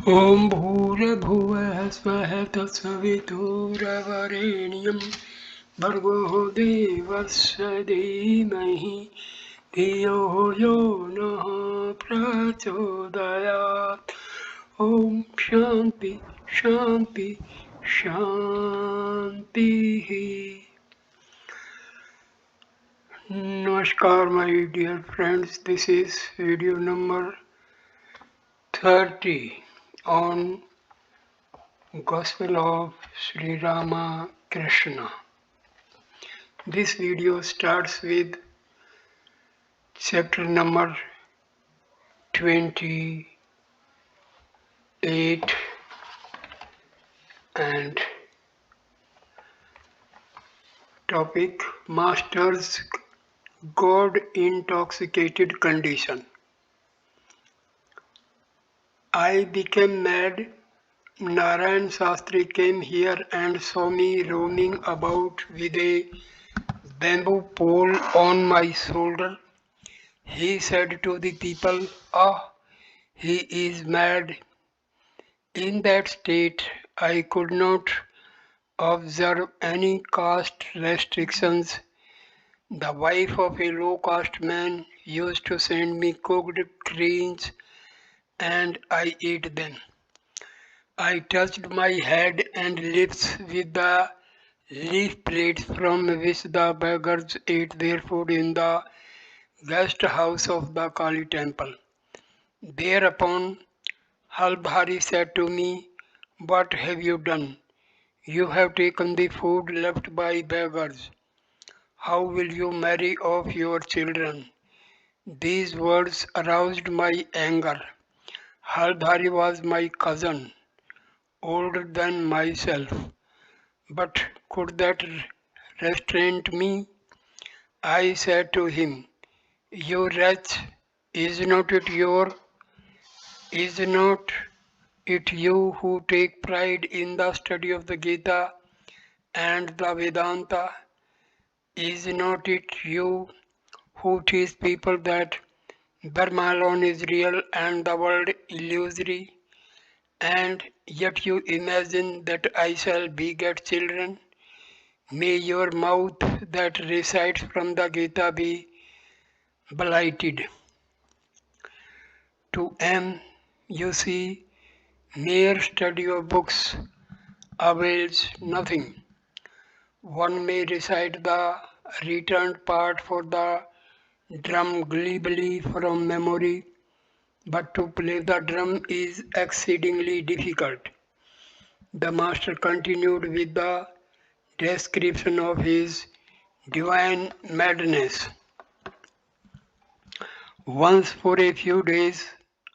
ॐ भूर्भुवः स्वः तत्सवितुर्वरेण्यं भर्गो देवस्य धीमहि धियो यो नः प्रचोदयात्। ॐ शान्ति शान्ति शान्तिः। Namaskar my dear friends, this is video number 30 on Gospel of Sri Ramakrishna. This video starts with chapter number 28 and topic Master's God intoxicated condition. I became mad. Narayan Shastri came here and saw me roaming about with a bamboo pole on my shoulder. He said to the people, "Ah, he is mad." In that state, I could not observe any caste restrictions. The wife of a low caste man used to send me cooked greens and I ate them. I touched my head and lips with the leaf plates from which the beggars ate their food in the guest house of the Kali temple. Thereupon, Halbhari said to me, "What have you done? You have taken the food left by beggars. How will you marry off your children?" These words aroused my anger. Halbhari was my cousin, older than myself. But could that restrain me? I said to him, "You wretch, is not it your is not it you who take pride in the study of the Gita and the Vedanta? Is not it you who teach people that Brahma alone is real and the world illusory? And yet you imagine that I shall beget children? May your mouth that recites from the Gita be blighted." To M, you see, mere study of books avails nothing. One may recite the returned part for the drum glibly from memory, but to play the drum is exceedingly difficult. The master continued with the description of his divine madness. Once for a few days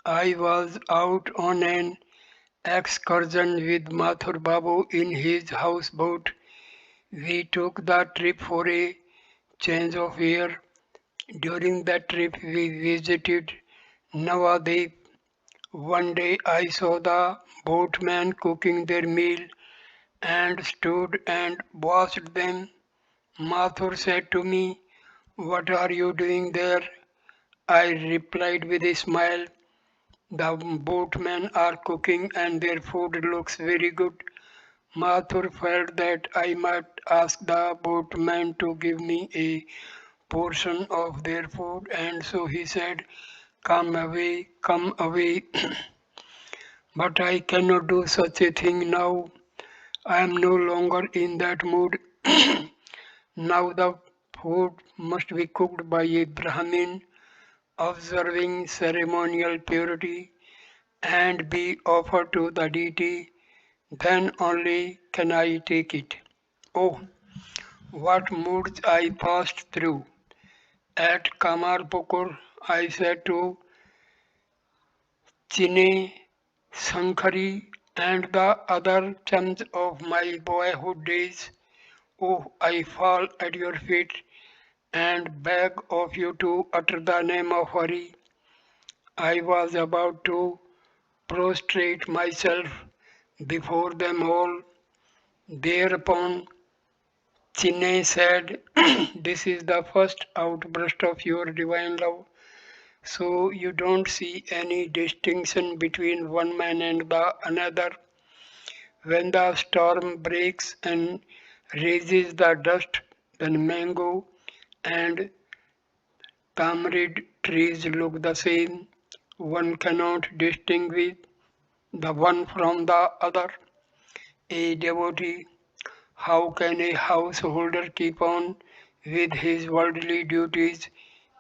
I was out on an excursion with Mathur Babu in his houseboat. We took the trip for a change of air. During that trip we visited Navadip. One day I saw the boatmen cooking their meal and stood and watched them. Mathur said to me, "What are you doing there?" I replied with a smile, "The boatmen are cooking and their food looks very good." Mathur felt that I might ask the boatmen to give me a portion of their food, and so he said, "Come away, come away." But I cannot do such a thing now. I am no longer in that mood. Now the food must be cooked by a Brahmin observing ceremonial purity and be offered to the deity. Then only can I take it. Oh, what moods I passed through. At Kamarpukur, I said to Chine, Sankhari, and the other chums of my boyhood days, "Oh, I fall at your feet and beg of you to utter the name of Hari." I was about to prostrate myself before them all. Thereupon Chinne said, "This is the first outburst of your divine love. So you don't see any distinction between one man and the another. When the storm breaks and raises the dust, then mango and tamarind trees look the same. One cannot distinguish the one from the other. A devotee, how can a householder keep on with his worldly duties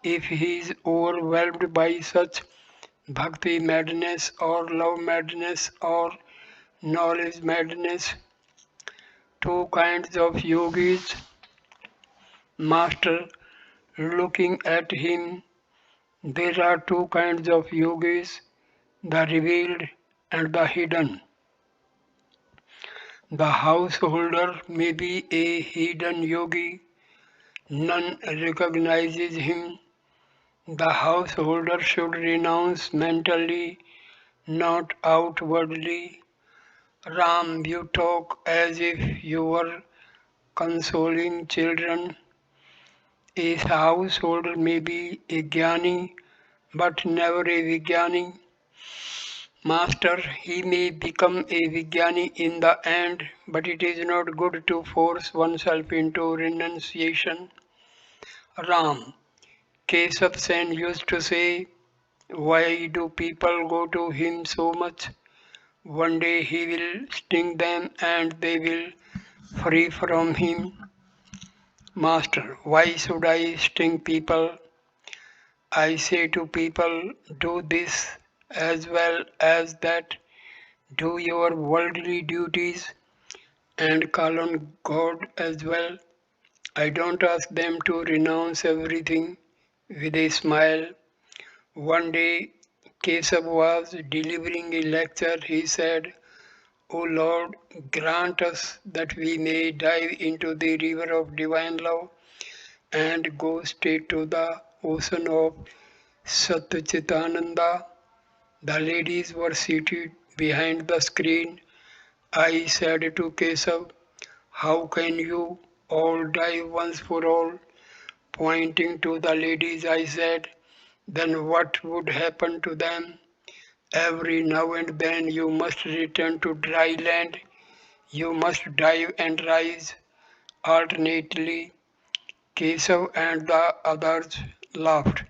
if he is overwhelmed by such bhakti madness or love madness or knowledge madness? Two kinds of yogis, master, looking at him. There are two kinds of yogis, the revealed and the hidden. The householder may be a hidden yogi, none recognizes him. The householder should renounce mentally, not outwardly. Ram, you talk as if you were consoling children. A householder may be a jnani, but never a vijnani. Master, he may become a vijnani in the end, but it is not good to force oneself into renunciation. Ram, Keshav Sen used to say, why do people go to him so much? One day he will sting them and they will free from him. Master, why should I sting people? I say to people, do this as well as that. Do your worldly duties and call on God as well. I don't ask them to renounce everything with a smile. One day, Keshav was delivering a lecture. He said, O Lord, grant us that we may dive into the river of divine love and go straight to the ocean of Satchitananda. The ladies were seated behind the screen. I said to Keshav, how can you all die once for all? Pointing to the ladies, I said, then what would happen to them? Every now and then you must return to dry land. You must dive and rise alternately. Keshav and the others laughed.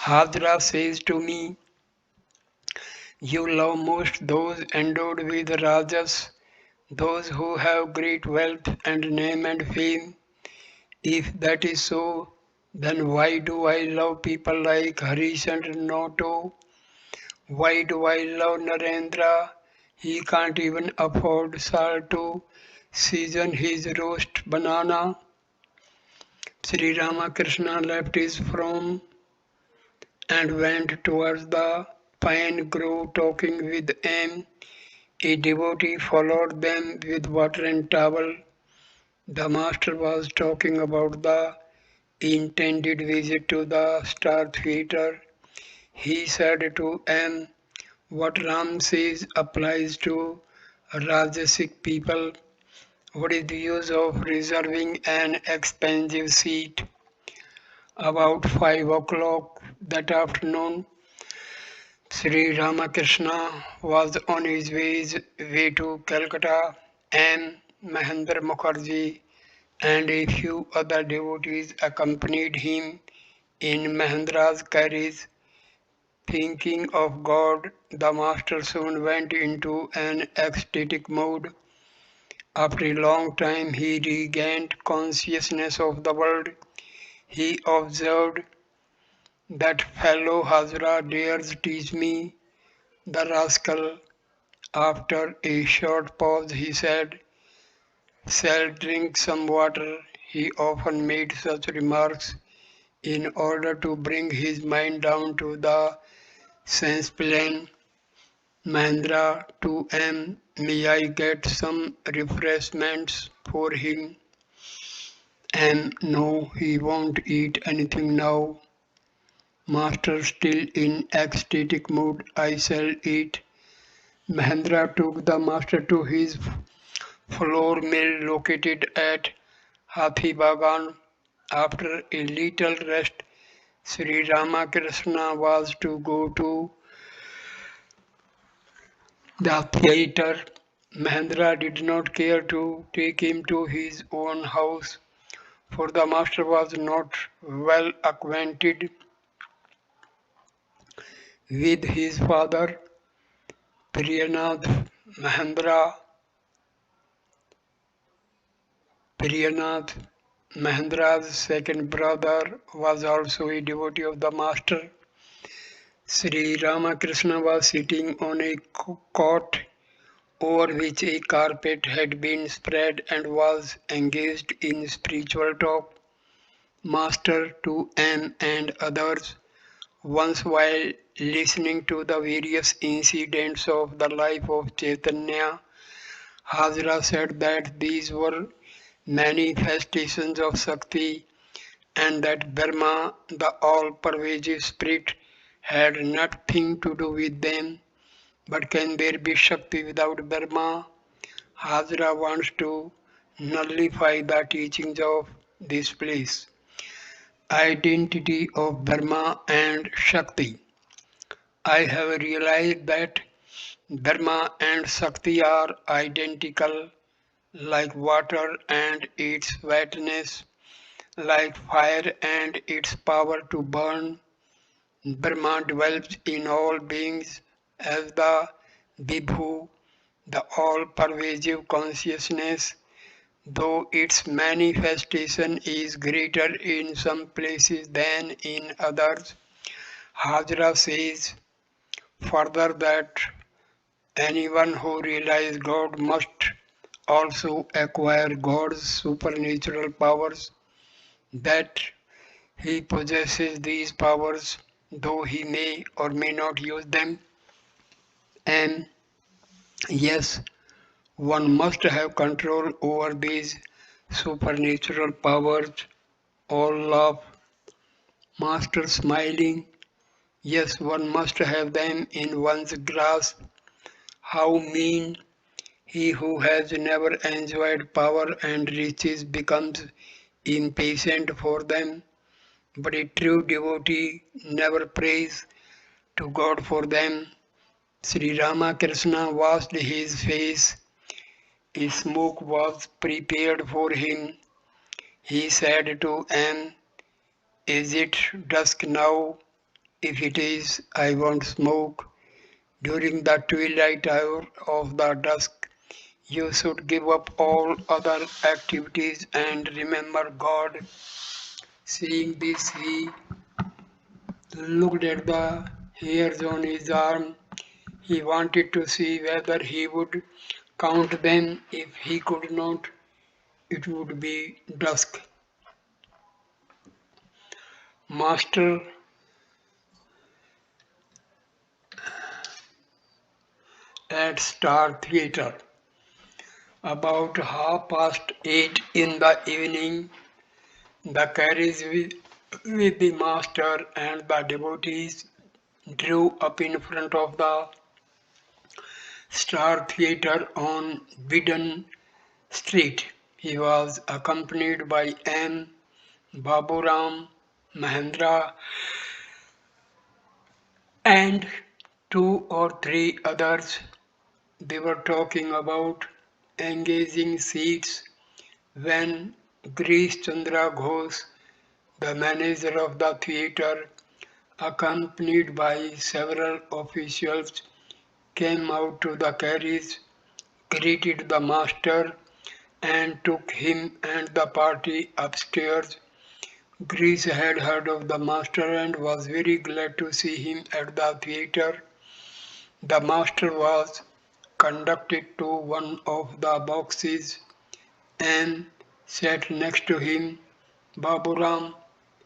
Hajra says to me, you love most those endowed with rajas, those who have great wealth and name and fame. If that is so, then why do I love people like Harish and Noto? Why do I love Narendra? He can't even afford salt to season his roast banana. Sri Ramakrishna left his farm and went towards the pine grove talking with aim. A devotee followed them with water and towel. The master was talking about the intended visit to the star theatre. He said to M, what Ram says applies to Rajasic people. What is the use of reserving an expensive seat? About 5 o'clock that afternoon, Sri Ramakrishna was on his way to Calcutta, and Mahendra Mukherjee and a few other devotees accompanied him in Mahendra's carriage. Thinking of God, the master soon went into an ecstatic mood. After a long time, he regained consciousness of the world. He observed, that fellow Hazra dares teach me, the rascal. After a short pause, he said, shall drink some water. He often made such remarks in order to bring his mind down to the sense plane. Mahendra to M, may I get some refreshments for him? M, no, he won't eat anything now. Master still in ecstatic mood, I shall eat. Mahendra took the master to his flour mill located at Hathi Bagan. After a little rest, Sri Ramakrishna was to go to the theatre. Mahendra did not care to take him to his own house, for the master was not well acquainted with his father. Priyanath Mahendra Priyanath Mahendra's second brother was also a devotee of the master. Sri Ramakrishna was sitting on a cot over which a carpet had been spread and was engaged in spiritual talk. Master to M and others, once while listening to the various incidents of the life of Chaitanya, Hazra said that these were manifestations of Shakti and that Brahma, the all-pervasive spirit, had nothing to do with them. But can there be Shakti without Brahma? Hazra wants to nullify the teachings of this place. Identity of Brahma and Shakti. I have realized that Brahma and Shakti are identical, like water and its wetness, like fire and its power to burn. Brahma dwells in all beings as the Vibhu, the all-pervasive consciousness, though its manifestation is greater in some places than in others. Hajra says further that anyone who realizes God must also acquire God's supernatural powers, that he possesses these powers, though he may or may not use them. And yes, one must have control over these supernatural powers. All love, master smiling. Yes, one must have them in one's grasp. How mean he who has never enjoyed power and riches becomes impatient for them. But a true devotee never prays to God for them. Sri Ramakrishna washed his face. A smoke was prepared for him. He said to M, "Is it dusk now? If it is, I won't smoke. During the twilight hour of the dusk, you should give up all other activities and remember God." Seeing this, he looked at the hairs on his arm. He wanted to see whether he would count them. If he could not, it would be dusk. Master at Star Theatre. About 8:30 in the evening, the carriage with the master and the devotees drew up in front of the Star Theatre on Bidden Street. He was accompanied by M. Baburam, Mahendra, and two or three others. They were talking about engaging seats when Grish Chandra Ghosh, the manager of the theatre, accompanied by several officials, came out to the carriage, greeted the master, and took him and the party upstairs. Grish had heard of the master and was very glad to see him at the theatre. The master was conducted to one of the boxes and sat next to him. Baburam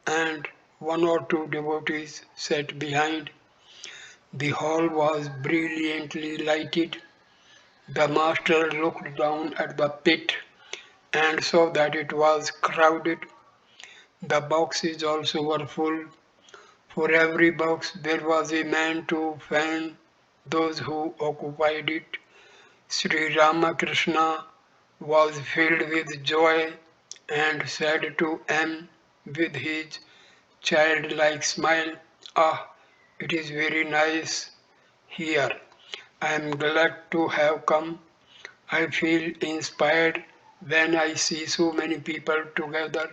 and one or two devotees sat behind. The hall was brilliantly lighted. The master looked down at the pit and saw that it was crowded. The boxes also were full. For every box there was a man to fan those who occupied it. Sri Ramakrishna was filled with joy and said to M with his childlike smile. Ah, it is very nice here. I am glad to have come. I feel inspired when I see so many people together.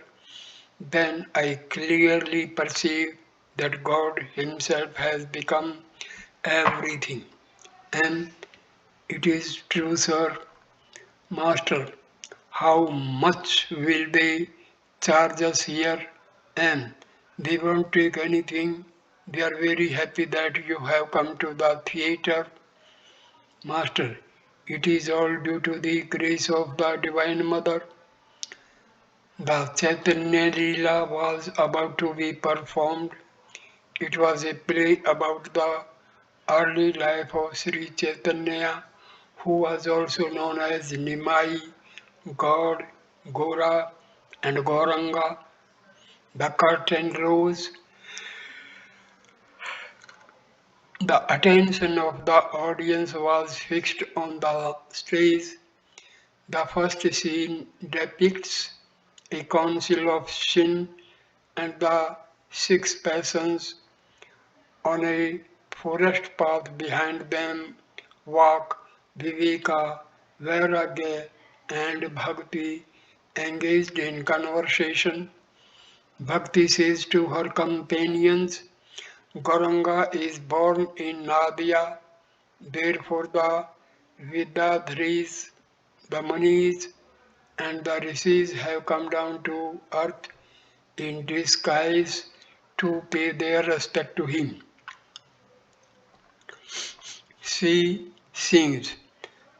Then I clearly perceive that God Himself has become everything. And it is true, sir. Master, how much will they charge us here? And they won't take anything. They are very happy that you have come to the theatre. Master, it is all due to the grace of the Divine Mother. The Chaitanya Leela was about to be performed. It was a play about the early life of Sri Chaitanya, who was also known as Nimai, God, Gora, and Gauranga. The curtain rose. The attention of the audience was fixed on the stage. The first scene depicts a council of Shin and the six persons on a forest path. Behind them walk Viveka, Vairagya, and Bhakti engaged in conversation. Bhakti says to her companions, Gauranga is born in Nadia, therefore the Vidyadharis, the Munis, and the Rishis have come down to earth in disguise to pay their respect to him. She sings,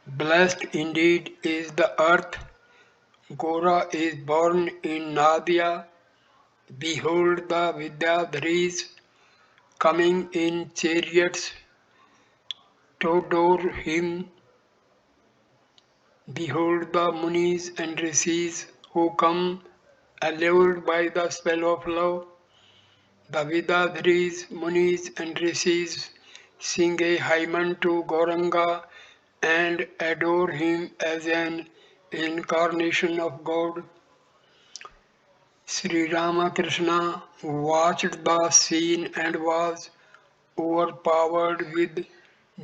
Blessed indeed is the earth, Gora is born in Nadia, behold the Vidyadharis coming in chariots to adore him. Behold the Munis and Rishis who come allured by the spell of love. The Vidyadharis, Munis and Rishis sing a hymn to Gauranga and adore him as an incarnation of God. Sri Ramakrishna watched the scene and was overpowered with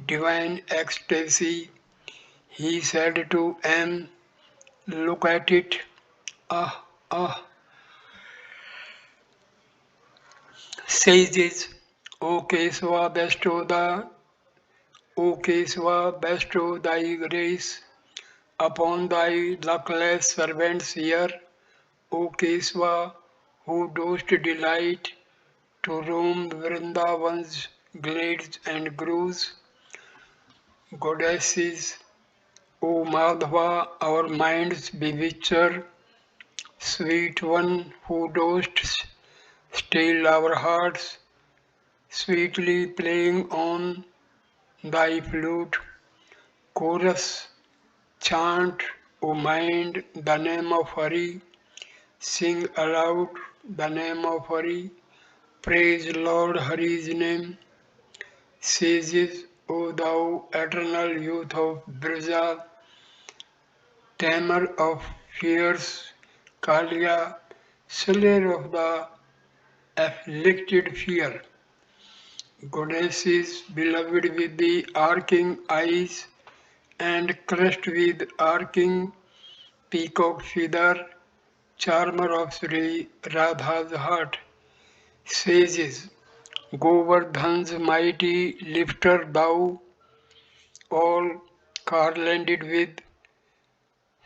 divine ecstasy. He said to M, Look at it. Ah, ah. Sages, O Kesava, bestow thy grace upon thy luckless servants here, O Kesava, who dost delight to roam Vrindavan's glades and groves. Goddesses, O Madhava, our mind's bewitcher, sweet one who dost still our hearts, sweetly playing on thy flute. Chorus, chant, O mind, the name of Hari, sing aloud the name of Hari, praise Lord Hari's name. Sages, O thou eternal youth of Brija, tamer of fierce Kalia, slayer of the afflicted fear. Goddesses, beloved with the arcing eyes and crest with arcing peacock feather, charmer of Sri Radha's heart. Sages, Govardhan's mighty lifter thou, all garlanded with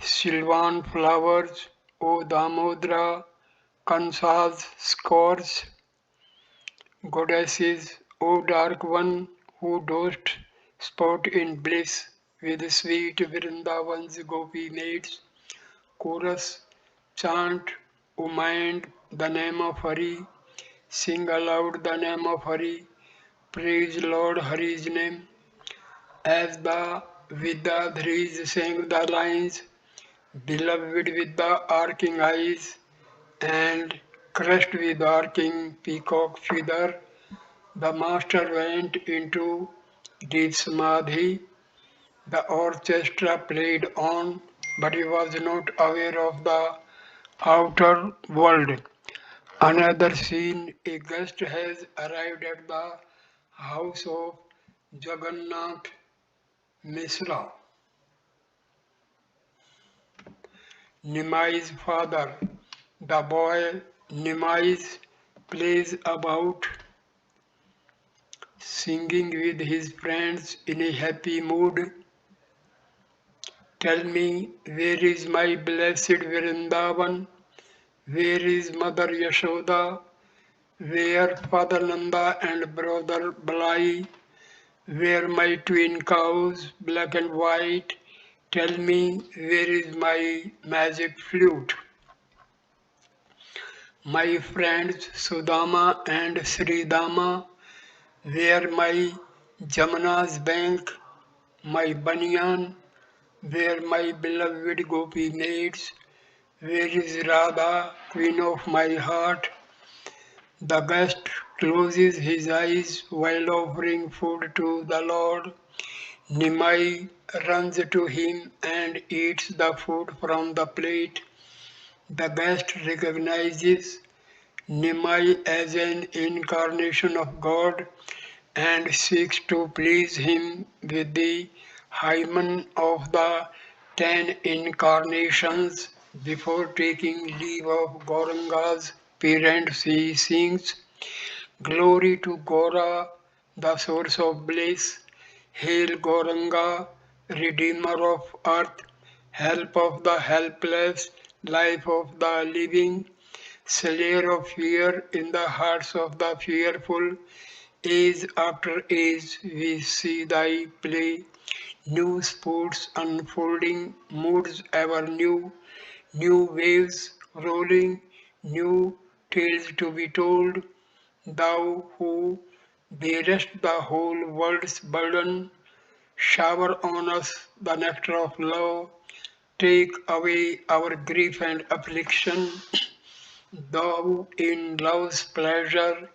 sylvan flowers, O Damodara, Kansa's scourge. Goddesses, O dark one, who dost sport in bliss with sweet Vrindavan's gopi maids. Chorus, chant, O mind, the name of Hari, sing aloud the name of Hari, praise Lord Hari's name. As the Vidyadharis sang the lines, beloved with the arcing eyes and crest with arcing peacock feather, the master went into deep samadhi. The orchestra played on, but he was not aware of the outer world. Another scene, a guest has arrived at the house of Jagannath Misra, Nimai's father. The boy Nimai plays about, singing with his friends in a happy mood. Tell me, where is my blessed Vrindavan? Where is Mother Yashoda? Where Father Nanda and Brother Balai? Where my twin cows, black and white? Tell me, where is my magic flute? My friends Sudama and Sridama, where my Jamuna's bank, my banyan, where my beloved gopi maids, where is Radha, queen of my heart? The guest closes his eyes while offering food to the Lord. Nimai runs to him and eats the food from the plate. The guest recognizes Nimai as an incarnation of God and seeks to please him with the hymen of the 10 incarnations. Before taking leave of Gauranga's parents, he sings, Glory to Gaura, the source of bliss. Hail Gauranga, Redeemer of earth, help of the helpless, life of the living, slayer of fear in the hearts of the fearful. Age after age we see thy play, new sports unfolding, moods ever new, new waves rolling, new tales to be told. Thou who bearest the whole world's burden, shower on us the nectar of love, take away our grief and affliction. Thou in love's pleasure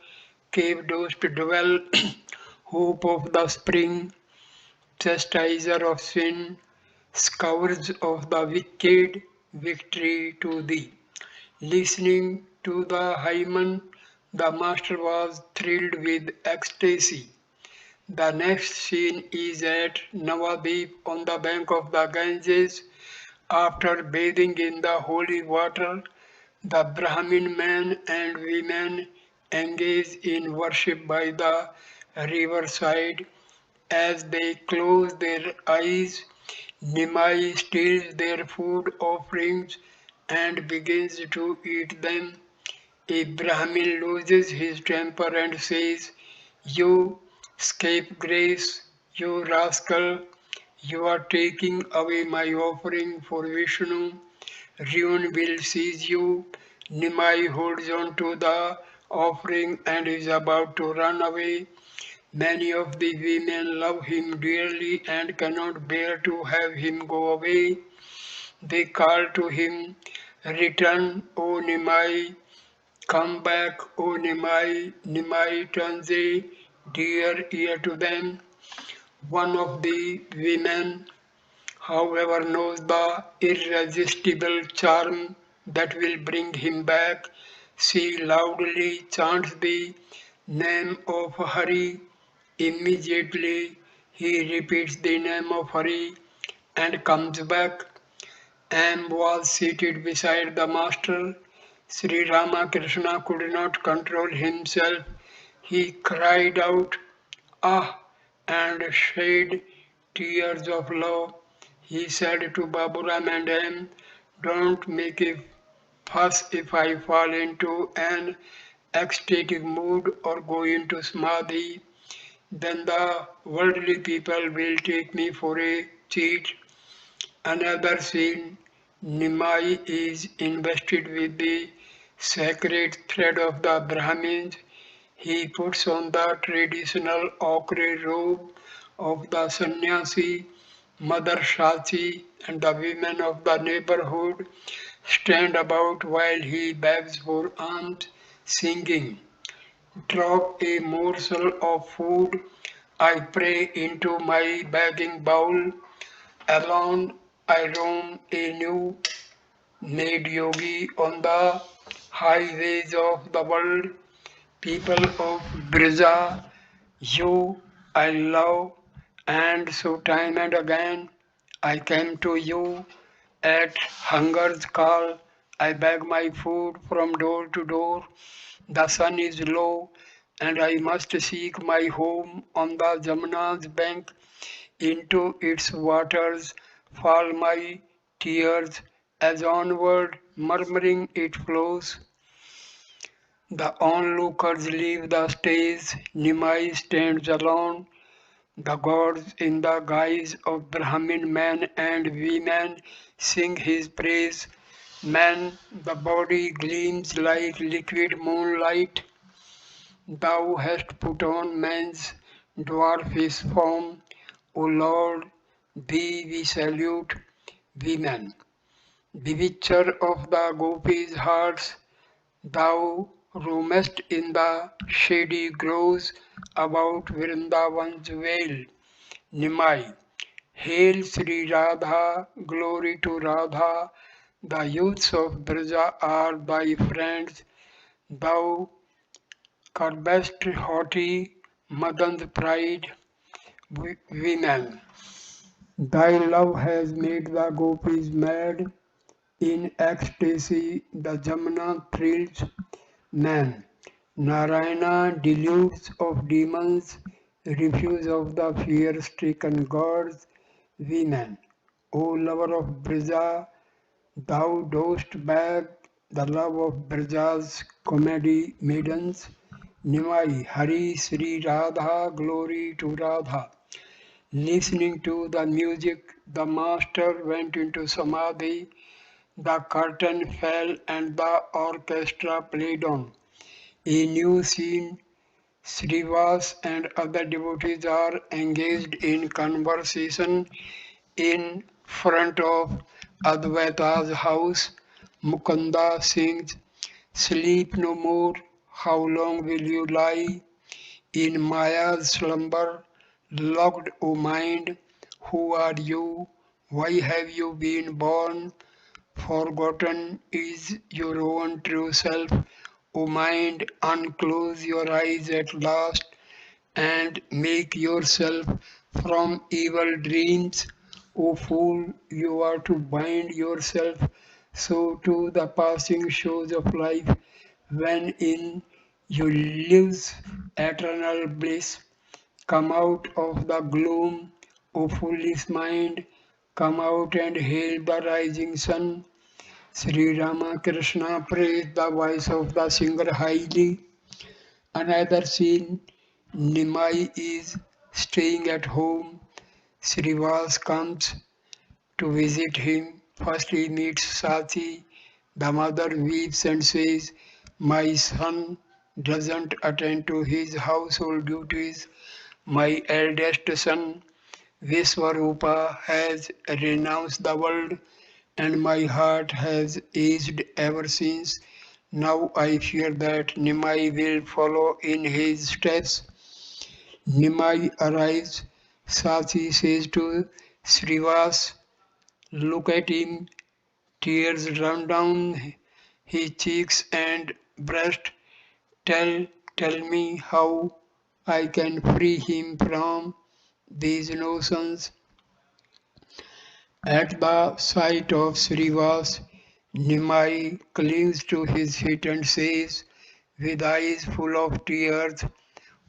cave dost dwell, hope of the spring, chastiser of sin, scourge of the wicked, victory to thee. Listening to the hymen, the master was thrilled with ecstasy. The next scene is at Navadip on the bank of the Ganges. After bathing in the holy water, the Brahmin men and women engage in worship by the riverside. As they close their eyes, Nimai steals their food offerings and begins to eat them. A Brahmin loses his temper and says, You scapegrace, you rascal, you are taking away my offering for Vishnu. Ruin will seize you. Nimai holds on to the offering and is about to run away. Many of the women love him dearly and cannot bear to have him go away. They call to him, Return, O Nimai, come back, O Nimai. Nimai turns a dear ear to them. One of the women, however, knows the irresistible charm that will bring him back. She loudly chants the name of Hari. Immediately he repeats the name of Hari and comes back. Am was seated beside the master. Sri Ramakrishna could not control himself. He cried out, Ah! and shed tears of love. He said to Baburam and M, Don't make a fuss if I fall into an ecstatic mood or go into samadhi. Then the worldly people will take me for a cheat. Another scene, Nimai is invested with the sacred thread of the Brahmins. He puts on the traditional ochre robe of the sannyasi. Mother Shachi and the women of the neighborhood stand about while he begs for alms, singing, Drop a morsel of food, I pray, into my begging bowl. Alone I roam a new made yogi on the highways of the world, people of Brija, you I love, and so time and again I came to you at hunger's call. I beg my food from door to door. The sun is low, and I must seek my home on the Jamuna's bank. Into its waters fall my tears, as onward murmuring it flows. The onlookers leave the stage, Nimai stands alone. The gods in the guise of Brahmin men and women sing his praise. Man, the body gleams like liquid moonlight. Thou hast put on man's dwarfish form. O Lord, thee we salute, women. Bewitcher of the gopis' hearts, thou roamest in the shady groves about Vrindavan's vale. Nimai. Hail Sri Radha, glory to Radha. The youths of Braja are thy friends. Thou curbest haughty Madan's pride, women. Thy love has made the gopis mad. In ecstasy the Jamuna thrills man. Narayana deludes of demons, refuse of the fear-stricken gods, women. O lover of Brija, thou dost beg the love of Braja's comedy maidens. Nimai, Hari, Sri Radha, glory to Radha. Listening to the music, the master went into Samadhi. The curtain fell and the orchestra played on. A new scene, Srivas and other devotees are engaged in conversation in front of Advaita's house. Mukunda sings, sleep no more, how long will you lie in Maya's slumber? Locked, O mind, who are you? Why have you been born? Forgotten is your own true self. O mind, unclose your eyes at last and make yourself from evil dreams. O fool, you are to bind yourself so to the passing shows of life, when in you lives eternal bliss. Come out of the gloom, O foolish mind, come out and hail the rising sun. Sri Ramakrishna praised the voice of the singer highly. Another scene, Nimai is staying at home. Srivas comes to visit him. First he meets Sati. The mother weeps and says, my son doesn't attend to his household duties. My eldest son, Viswarupa, has renounced the world, and my heart has aged ever since. Now I fear that Nimai will follow in his steps. Nimai arrives. Sati says to Srivas, look at him. Tears run down his cheeks and breast. Tell, tell me how I can free him from these notions. At the sight of Srivas, Nimai clings to his feet and says, with eyes full of tears,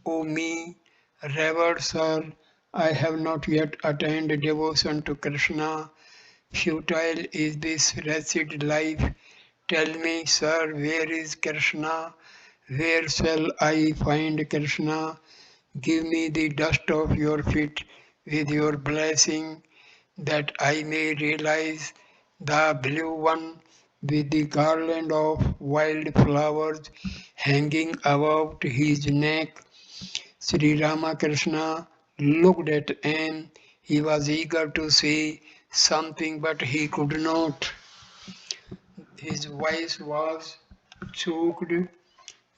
O me, revered sir, I have not yet attained devotion to Krishna. Futile is this wretched life. Tell me, sir, where is Krishna? Where shall I find Krishna? Give me the dust of your feet with your blessing, that I may realize the blue one with the garland of wild flowers hanging about his neck. Sri Ramakrishna looked at him. He was eager to say something, but he could not. His voice was choked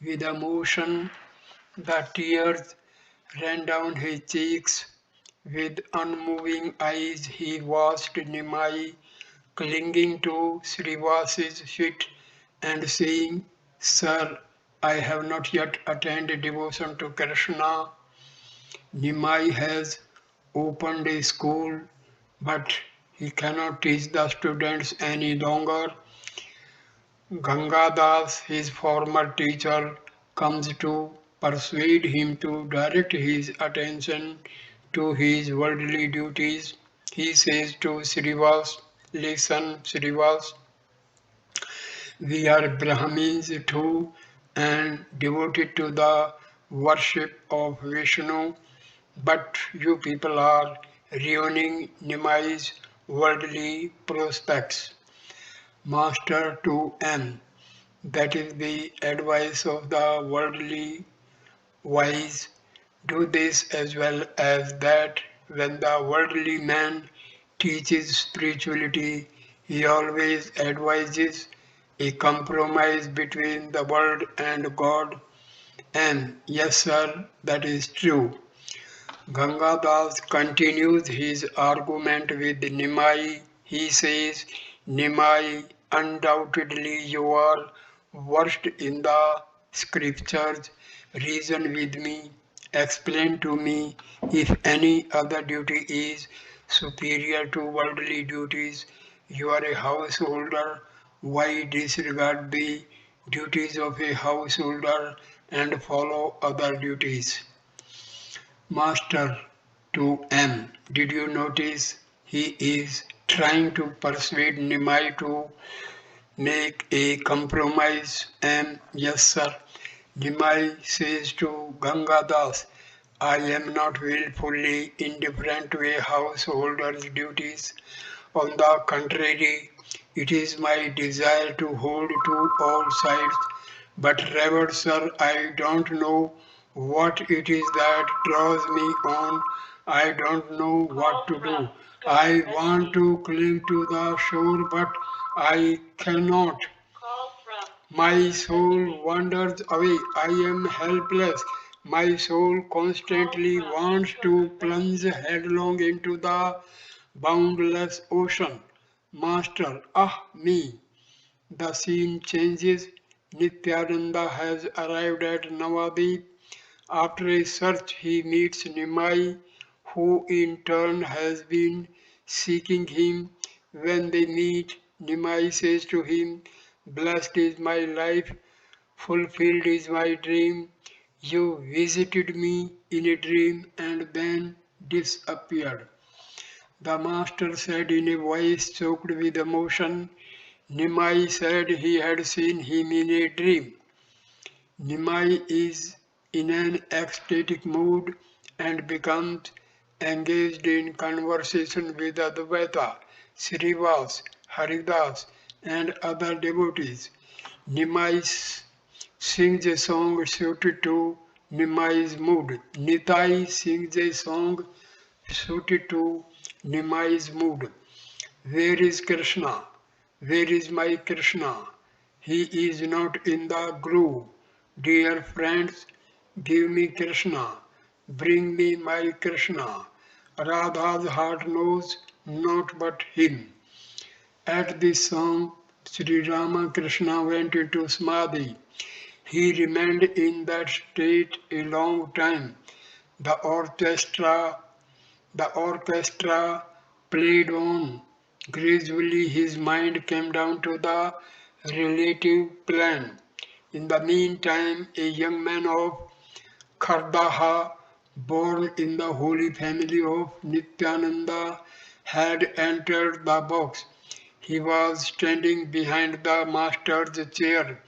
with emotion. The tears ran down his cheeks. With unmoving eyes he watched Nimai clinging to Srivas's feet and saying, Sir, I have not yet attained devotion to Krishna. Nimai has opened a school, but he cannot teach the students any longer. Gangadas, his former teacher, comes to persuade him to direct his attention to his worldly duties. He says to Srivas, listen, Srivas, we are Brahmins too and devoted to the worship of Vishnu, but you people are ruining Nimai's worldly prospects. Master to M. That is the advice of the worldly wise. Do this as well as that. When the worldly man teaches spirituality, he always advises a compromise between the world and God. And yes, sir, that is true. Gangadas continues his argument with Nimai. He says, Nimai, undoubtedly you are versed in the scriptures. Reason with me, explain to me if any other duty is superior to worldly duties. You are a householder. Why disregard the duties of a householder and follow other duties? Master to M. Did you notice he is trying to persuade Nimai to make a compromise? M. Yes, sir. Nimai says to Gangadas, I am not willfully indifferent to a householder's duties. On the contrary, it is my desire to hold to all sides. But Revered sir, I don't know what it is that draws me on. I don't know what to do. I want to cling to the shore, but I cannot. My soul wanders away. I am helpless. My soul constantly wants to plunge headlong into the boundless ocean. Master, ah me! The scene changes. Nityananda has arrived at Navadip. After a search, he meets Nimai, who in turn has been seeking him. When they meet, Nimai says to him, Blessed is my life, fulfilled is my dream. You visited me in a dream and then disappeared. The master said in a voice choked with emotion, Nimai said he had seen him in a dream. Nimai is in an ecstatic mood and becomes engaged in conversation with Advaita, Srivas, Haridas, and other devotees. Nimai sings a song suited to Nimai's mood. Nitai sings a song suited to Nimai's mood. Where is Krishna? Where is my Krishna? He is not in the grove. Dear friends, give me Krishna. Bring me my Krishna. Radha's heart knows not but him. At this song, Sri Ramakrishna went into Samadhi. He remained in that state a long time. The orchestra the orchestra played on. Gradually his mind came down to the relative plane. In the meantime, a young man of Gadadhara, born in the holy family of Nityananda, had entered the box. He was standing behind the master's chair.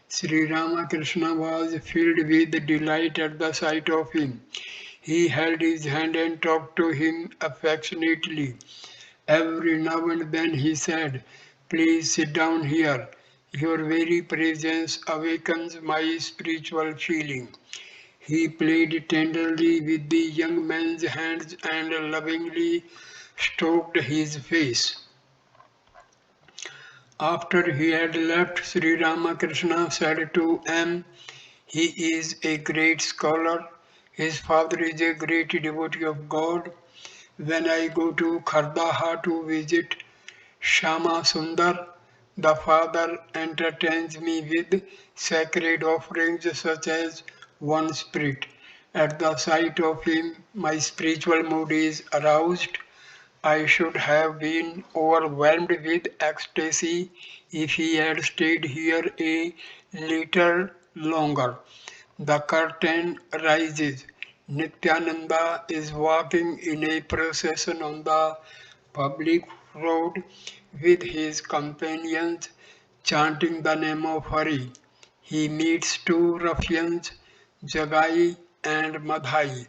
Sri Ramakrishna was filled with delight at the sight of him. He held his hand and talked to him affectionately. Every now and then he said, Please sit down here. Your very presence awakens my spiritual feeling. He played tenderly with the young man's hands and lovingly stroked his face. After he had left, Sri Ramakrishna said to M, He is a great scholar. His father is a great devotee of God. When I go to Gadadhara to visit Shama Sundar, The Father entertains me with sacred offerings such as one spirit. At the sight of him, my spiritual mood is aroused. I should have been overwhelmed with ecstasy if he had stayed here a little longer. The curtain rises. Nityananda is walking in a procession on the public road with his companions chanting the name of Hari. He meets two ruffians, Jagai and Madhai,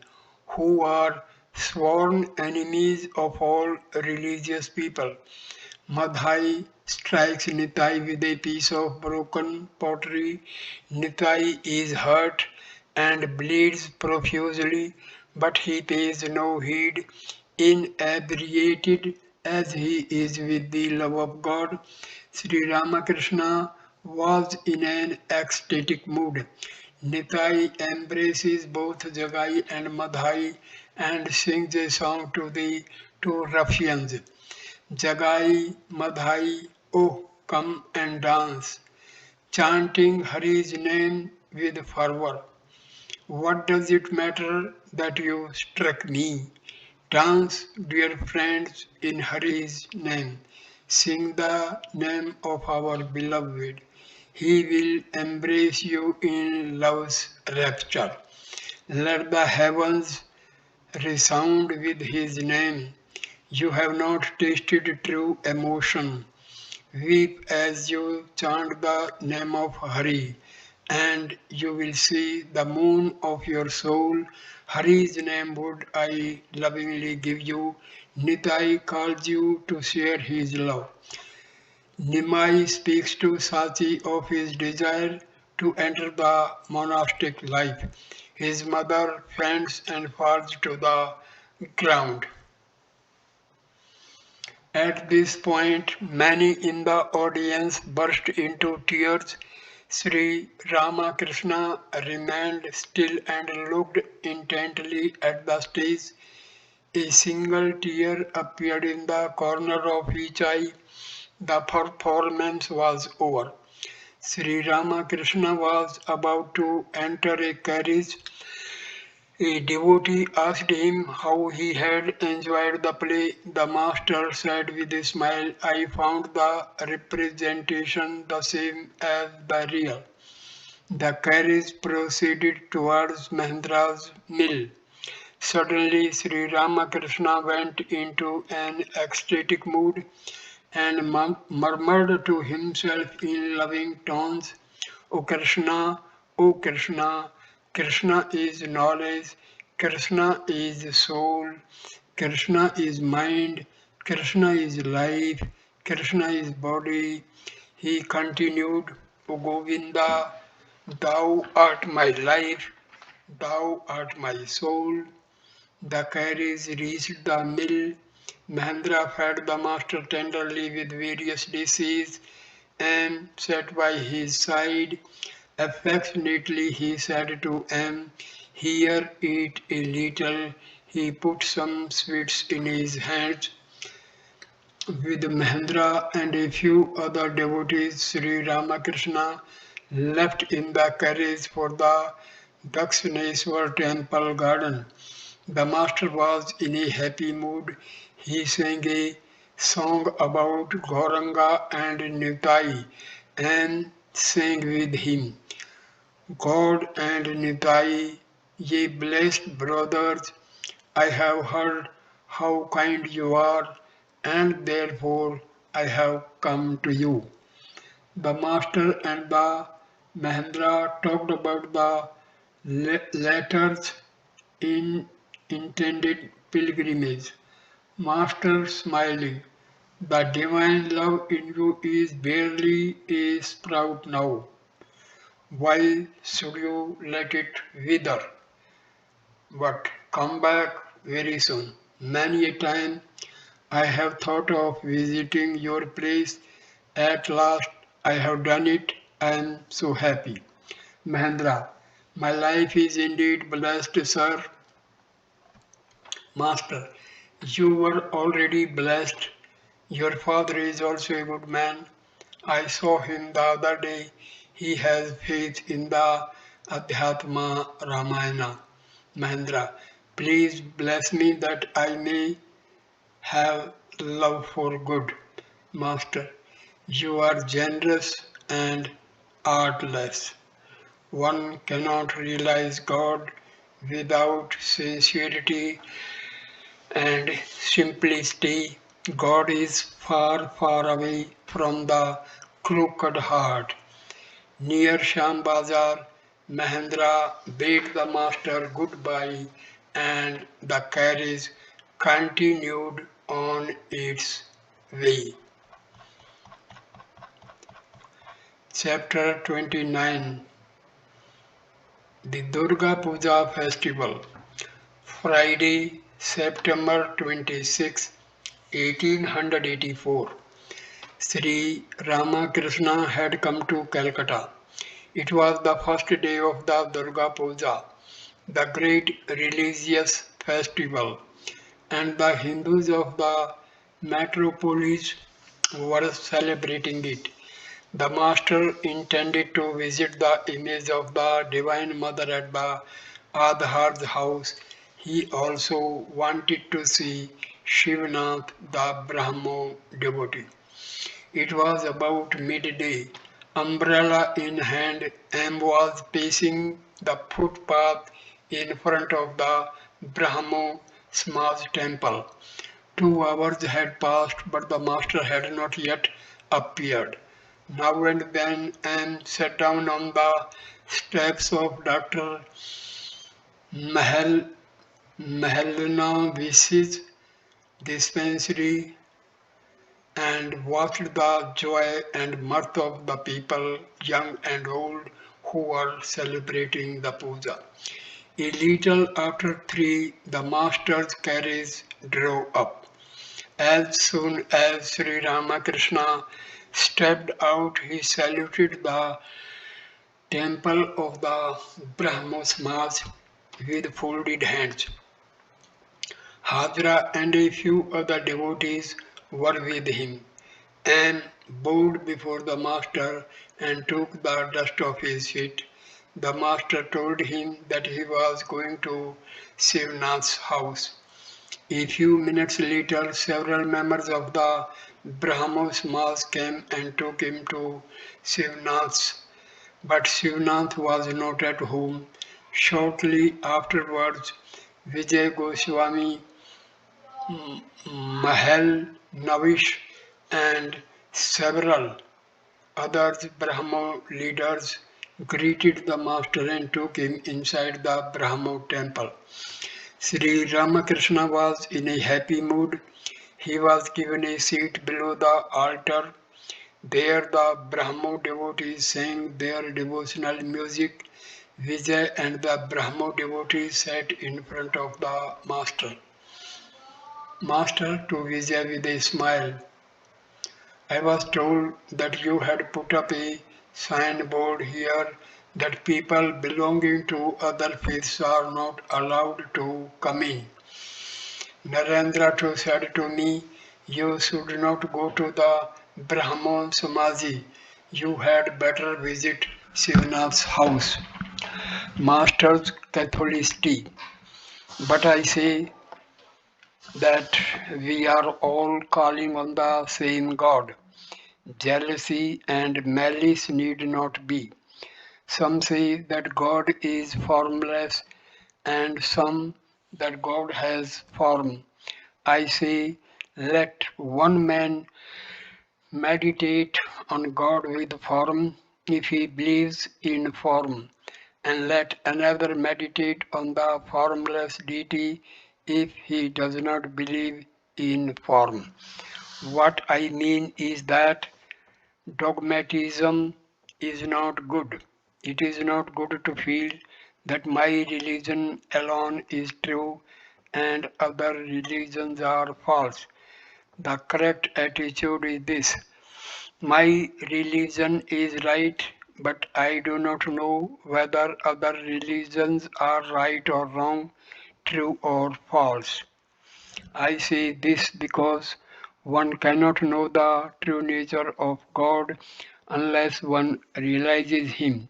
who are sworn enemies of all religious people. Madhai strikes Nitai with a piece of broken pottery. Nitai is hurt and bleeds profusely, but he pays no heed. Inebriated as he is with the love of God, Sri Ramakrishna was in an ecstatic mood. Nitai embraces both Jagai and Madhai and sings a song to the two ruffians. Jagai, Madhai, oh come and dance, chanting Hari's name with fervor. What does it matter that you struck me? Dance, dear friends, in Hari's name. Sing the name of our beloved. He will embrace you in love's rapture. Let the heavens resound with his name. You have not tasted true emotion. Weep as you chant the name of Hari, and you will see the moon of your soul. Hari's name would I lovingly give you. Nitai calls you to share his love. Nimai speaks to Sachi of his desire to enter the monastic life. His mother faints and falls to the ground. At this point, many in the audience burst into tears. Sri Ramakrishna remained still and looked intently at the stage. A single tear appeared in the corner of each eye. The performance was over. Sri Ramakrishna was about to enter a carriage. A devotee asked him how he had enjoyed the play. The master said with a smile, I found the representation the same as the real. The carriage proceeded towards Mahendra's mill. Suddenly, Sri Ramakrishna went into an ecstatic mood and murmured to himself in loving tones, O Krishna, O Krishna, Krishna is knowledge, Krishna is soul, Krishna is mind, Krishna is life, Krishna is body. He continued, O Govinda, thou art my life, thou art my soul. The carriage reached the mill. Mahendra fed the master tenderly with various dishes and sat by his side. Affectionately he said to M, here eat a little. He put some sweets in his hands. With Mahendra and a few other devotees, Sri Ramakrishna left in the carriage for the Dakshineswar temple garden. The master was in a happy mood. He sang a song about Gauranga and Nitai and sang with him. God and Nitai, ye blessed brothers, I have heard how kind you are, and therefore I have come to you. The master and the Mahendra talked about the latter's in intended pilgrimage. Master smiling, the divine love in you is barely a sprout now. Why should you let it wither? But come back very soon. Many a time I have thought of visiting your place. At last I have done it. I am so happy. Mahendra, my life is indeed blessed, sir. Master, you were already blessed. Your father is also a good man. I saw him the other day. He has faith in the Adhyatma Ramayana. Mahendra, please bless me that I may have love for good. Master, you are generous and artless. One cannot realize God without sincerity and simplicity. God is far, far away from the crooked heart. Near Shambazar, Mahendra bade the master goodbye and the carriage continued on its way. Chapter 29. The Durga Puja Festival. Friday, September 26, 1884. Sri Ramakrishna had come to Calcutta. It was the first day of the Durga Puja, the great religious festival, and the Hindus of the metropolis were celebrating it. The master intended to visit the image of the Divine Mother at the Adhar's house. He also wanted to see Shivanath, the Brahmo devotee. It was about midday. Umbrella in hand, M was pacing the footpath in front of the Brahmo Samaj temple. 2 hours had passed, but the master had not yet appeared. Now and then M sat down on the steps of Dr. Mahal Mahalanavis's dispensary and watched the joy and mirth of the people, young and old, who were celebrating the puja. A little after 3, the master's carriage drove up. As soon as Sri Ramakrishna stepped out, he saluted the temple of the Brahmo Samaj with folded hands. Hajra and a few other devotees were with him, and bowed before the master and took the dust off his feet. The master told him that he was going to Shivnath's house. A few minutes later, several members of the Brahmo Samaj came and took him to Shivnath's, but Shivnath was not at home. Shortly afterwards, Vijay Goswami, Mahal Navish, and several other Brahmo leaders greeted the master and took him inside the Brahmo temple. Sri Ramakrishna was in a happy mood. He was given a seat below the altar. There the Brahmo devotees sang their devotional music. Vijay and the Brahmo devotees sat in front of the master. Master to Vijay with a smile. I was told that you had put up a signboard here that people belonging to other faiths are not allowed to come in. Narendra too said to me, you should not go to the Brahmo Samaji. You had better visit Shivnath's house. Master's Catholicity. But I say that we are all calling on the same God. Jealousy and malice need not be. Some say that God is formless and some that God has form. I say, let one man meditate on God with form if he believes in form, and let another meditate on the formless deity if he does not believe in form. What I mean is that dogmatism is not good. It is not good to feel that my religion alone is true and other religions are false. The correct attitude is this: my religion is right, but I do not know whether other religions are right or wrong, true or false. I say this because One cannot know the true nature of God unless one realizes Him.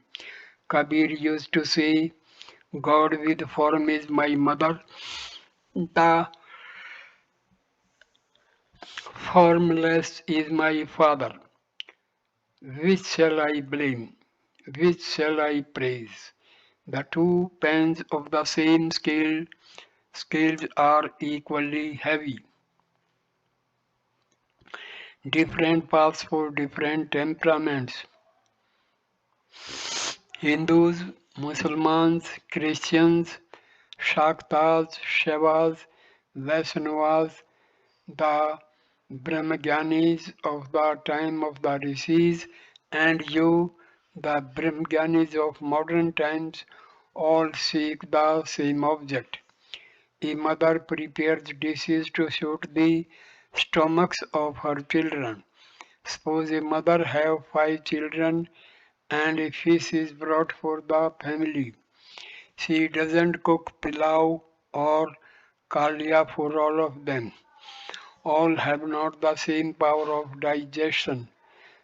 Kabir used to say, God with form is my mother, the formless is my father. Which shall I blame? Which shall I praise? The two pens of the same scales are equally heavy. Different paths for different temperaments. Hindus, Muslims, Christians, Shaktas, Shaivas, Vaishnavas, the Brahmagyanis of the time of the rishis, and you, the Brahmagyanis of modern times, all seek the same object. A mother prepares dishes to suit the stomachs of her children. Suppose a mother have 5 children and a fish is brought for the family. She doesn't cook pilau or kalia for all of them. All have not the same power of digestion.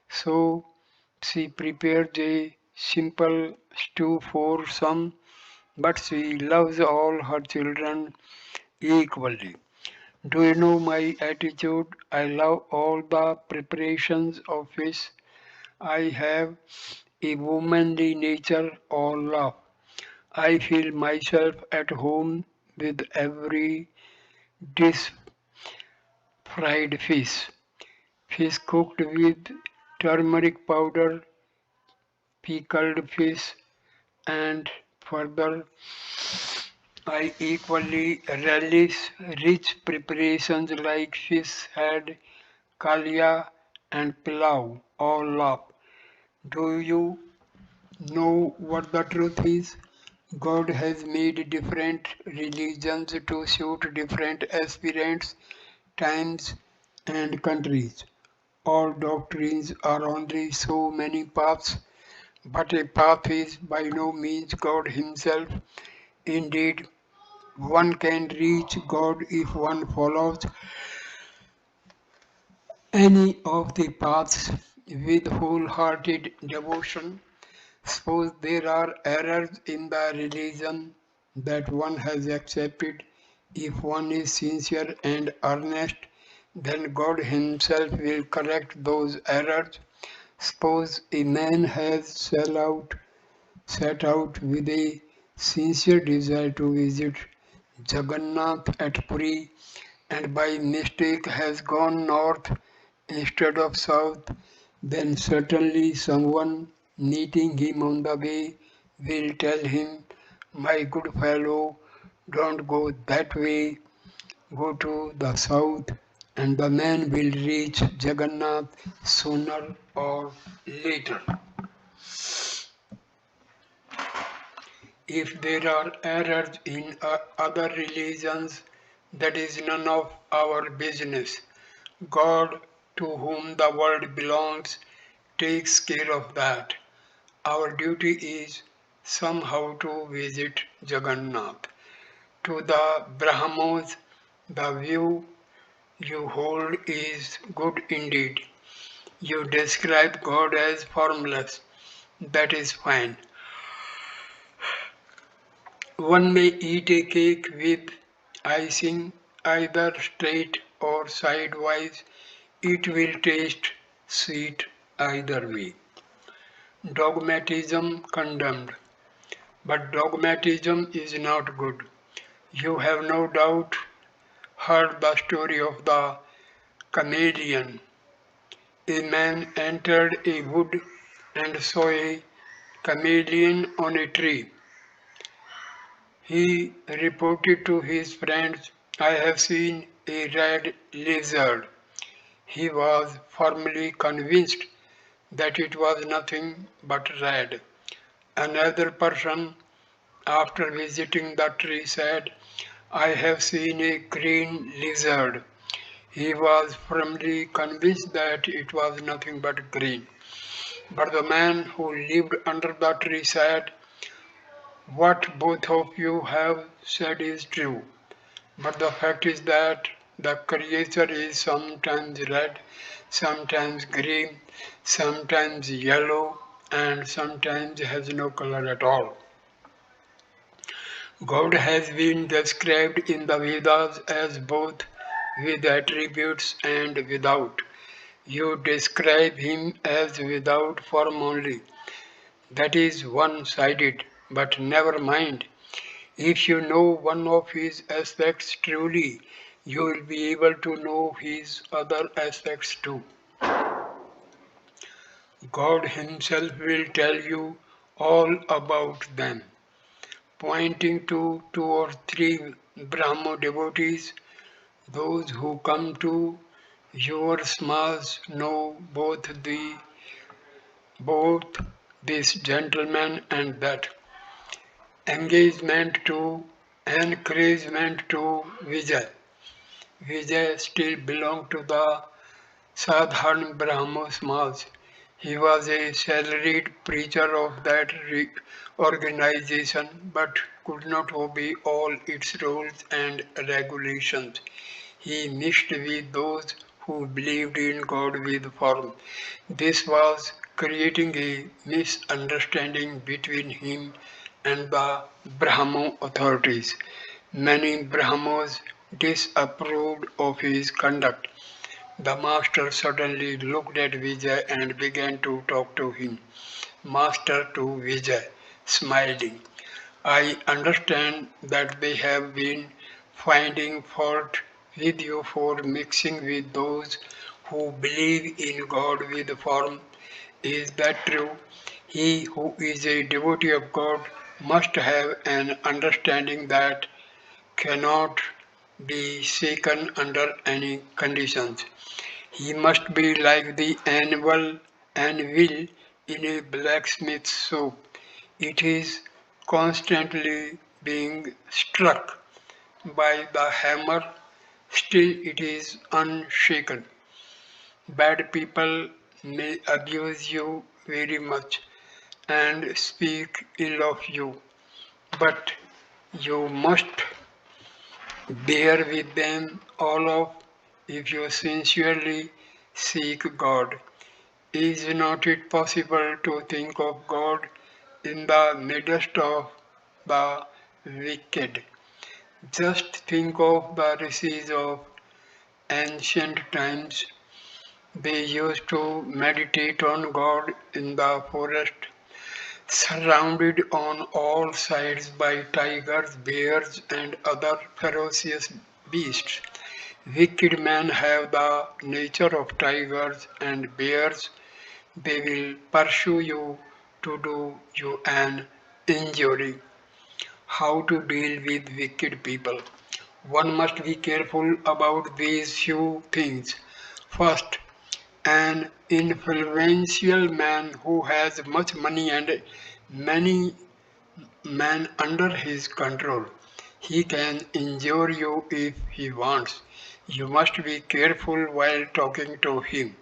So she prepares a simple stew for some, but she loves all her children equally. Do you know my attitude? I love all the preparations of fish. I have a womanly nature or love. I feel myself at home with every dish fried fish, fish cooked with turmeric powder, pickled fish, and further, I equally relish rich preparations like fish head, kalia, and pilau, all love. Do you know what the truth is? God has made different religions to suit different aspirants, times, and countries. All doctrines are only so many paths, but a path is by no means God Himself. Indeed, one can reach God if one follows any of the paths with wholehearted devotion. Suppose there are errors in the religion that one has accepted. If one is sincere and earnest, then God Himself will correct those errors. Suppose a man has set out with a sincere desire to visit Jagannath at Puri and by mistake has gone north instead of south, then certainly someone meeting him on the way will tell him, my good fellow, don't go that way, go to the south, and the man will reach Jagannath sooner or later. If there are errors in other religions, that is none of our business. God, to whom the world belongs, takes care of that. Our duty is somehow to visit Jagannath. To the Brahmos, the view you hold is good indeed. You describe God as formless. That is fine. One may eat a cake with icing either straight or sidewise. It will taste sweet either way. Dogmatism condemned. But dogmatism is not good. You have no doubt heard the story of the chameleon. A man entered a wood and saw a chameleon on a tree. He reported to his friends, I have seen a red lizard. He was firmly convinced that it was nothing but red. Another person, after visiting the tree, said, I have seen a green lizard. He was firmly convinced that it was nothing but green. But the man who lived under the tree said, what both of you have said is true. But the fact is that The creature is sometimes red, sometimes green, sometimes yellow, and sometimes has no color at all. God has been described in the Vedas as both with attributes and without. You describe him as without form only. That is one-sided, but never mind. If you know one of his aspects truly, you will be able to know his other aspects too. God himself will tell you all about them. Pointing to two or three Brahmo devotees, those who come to your smas know both this gentleman and that. Engagement to encouragement to Vijay. Vijay still belonged to the Sadharan Brahmo Samaj. He was a salaried preacher of that organization but could not obey all its rules and regulations. He mixed with those who believed in God with form. This was creating a misunderstanding between him and the Brahmo authorities. Many Brahmos disapproved of his conduct. The master suddenly looked at Vijay and began to talk to him. Master to Vijay, smiling. I understand that they have been finding fault with you for mixing with those who believe in God with form. Is that true? He who is a devotee of God must have an understanding that cannot be shaken under any conditions. He must be like the anvil in a blacksmith's shop. It is constantly being struck by the hammer, still it is unshaken. Bad people may abuse you very much and speak ill of you, but you must bear with them all of if you sincerely seek God. Is not it possible to think of God in the midst of the wicked? Just think of the rishis of ancient times. They used to meditate on God in the forest, surrounded on all sides by tigers, bears, and other ferocious beasts. Wicked men have the nature of tigers and bears. They will pursue you to do you an injury. How to deal with wicked people? One must be careful about these few things. First, an influential man who has much money and many men under his control. He can injure you if he wants. You must be careful while talking to him.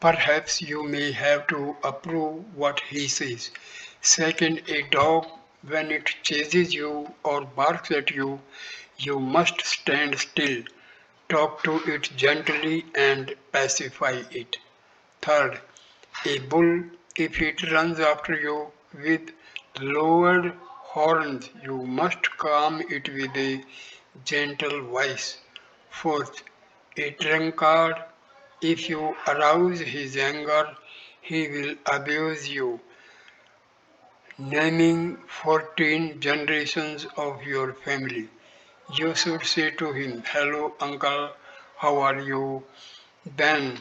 Perhaps you may have to approve what he says. Second, a dog, when it chases you or barks at you, you must stand still. Talk to it gently and pacify it. Third, a bull, if it runs after you with lowered horns, you must calm it with a gentle voice. Fourth, a drunkard, if you arouse his anger, he will abuse you, naming 14 generations of your family. You should say to him, "Hello, uncle, how are you?" Then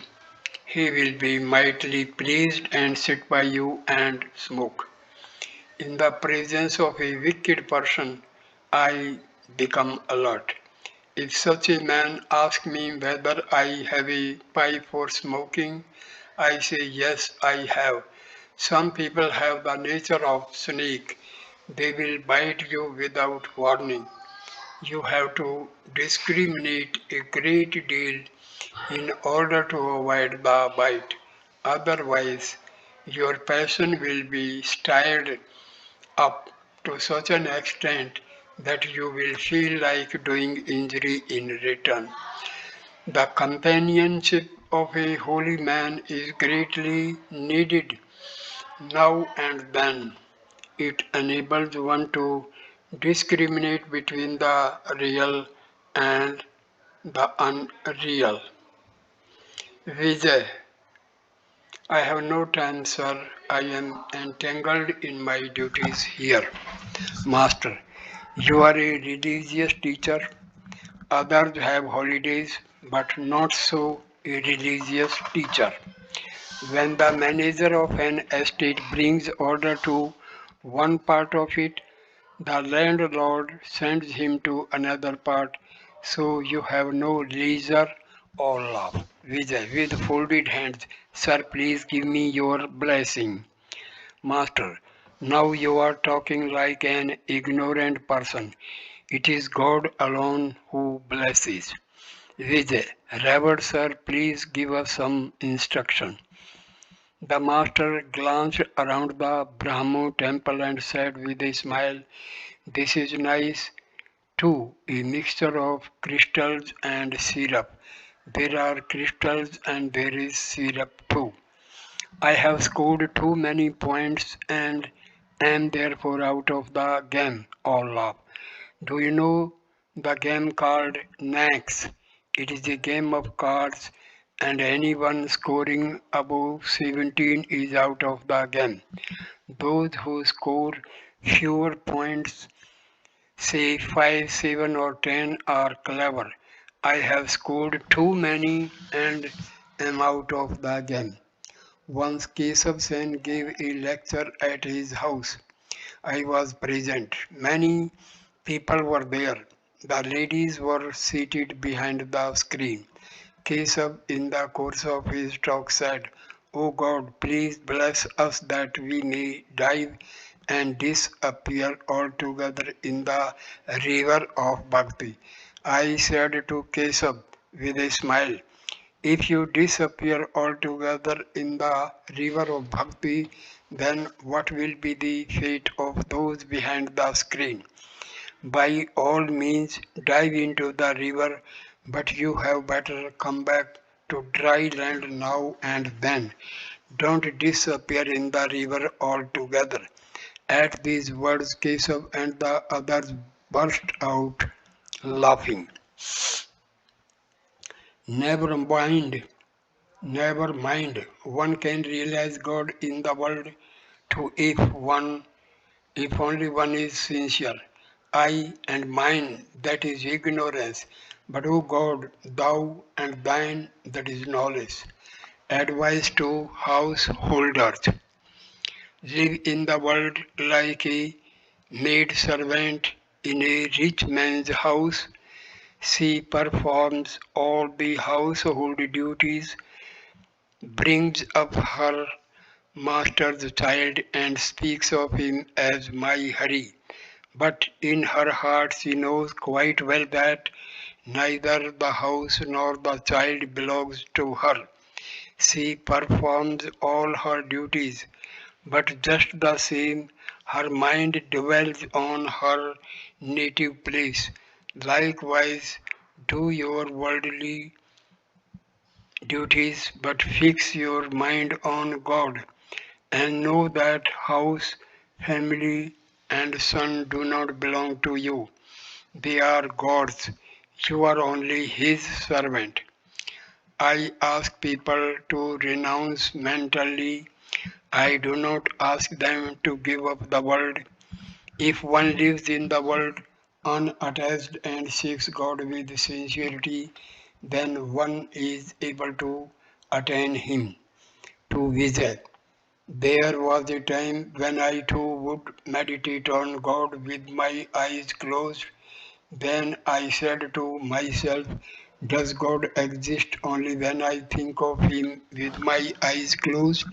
he will be mightily pleased and sit by you and smoke. In the presence of a wicked person, I become alert. If such a man asks me whether I have a pipe for smoking, I say yes, I have. Some people have the nature of snake. They will bite you without warning. You have to discriminate a great deal in order to avoid the bite. Otherwise, your passion will be stirred up to such an extent that you will feel like doing injury in return. The companionship of a holy man is greatly needed now and then. It enables one to discriminate between the real and the unreal. Vijay, I have no time, sir. I am entangled in my duties here. Master, you are a religious teacher. Others have holidays, but not so a religious teacher. When the manager of an estate brings order to one part of it, the landlord sends him to another part, so you have no leisure or love. Vijay, with folded hands, sir, please give me your blessing. Master, now you are talking like an ignorant person. It is God alone who blesses. Vijay, Revered sir, please give us some instruction. The master glanced around the Brahmo temple and said with a smile, this is nice too, a mixture of crystals and syrup. There are crystals and there is syrup too. I have scored too many points and am therefore out of the game. All laugh. Do you know the game called Nax? It is a game of cards and anyone scoring above 17 is out of the game. Those who score fewer points, say 5, 7 or 10 are clever. I have scored too many and am out of the game. Once Keshav Sen gave a lecture at his house. I was present. Many people were there. The ladies were seated behind the screen. Keshav, in the course of his talk, said, "O God, please bless us that we may dive and disappear altogether in the river of bhakti." I said to Keshav with a smile, if you disappear altogether in the river of bhakti, then what will be the fate of those behind the screen? By all means, dive into the river, but you have better come back to dry land now and then. Don't disappear in the river altogether. At these words, Keshav and the others burst out laughing. Never mind, never mind. One can realize God in the world too if only one is sincere. I and mine, that is ignorance. But O God, thou and thine, that is knowledge. Advice to householders. Live in the world like a maid servant in a rich man's house. She performs all the household duties, brings up her master's child, and speaks of him as my Hari. But in her heart she knows quite well that neither the house nor the child belongs to her. She performs all her duties, but just the same her mind dwells on her native place. Likewise, do your worldly duties, but fix your mind on God, and know that house, family, and son do not belong to you. They are God's. You are only His servant. I ask people to renounce mentally. I do not ask them to give up the world. If one lives in the world unattached and seeks God with sincerity, then one is able to attain Him, to visit. There was a time when I too would meditate on God with my eyes closed. Then I said to myself, does God exist only when I think of Him with my eyes closed?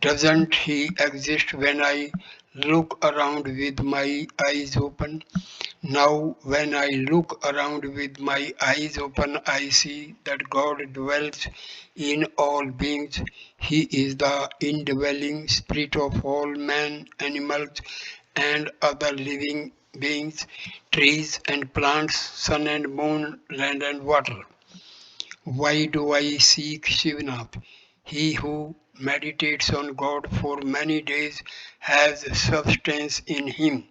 Doesn't He exist when I look around with my eyes open? Now, when I look around with my eyes open, I see that God dwells in all beings. He is the indwelling spirit of all men, animals, and other living beings, trees and plants, sun and moon, land and water. Why do I seek Shivanath? He who meditates on God for many days has substance in him,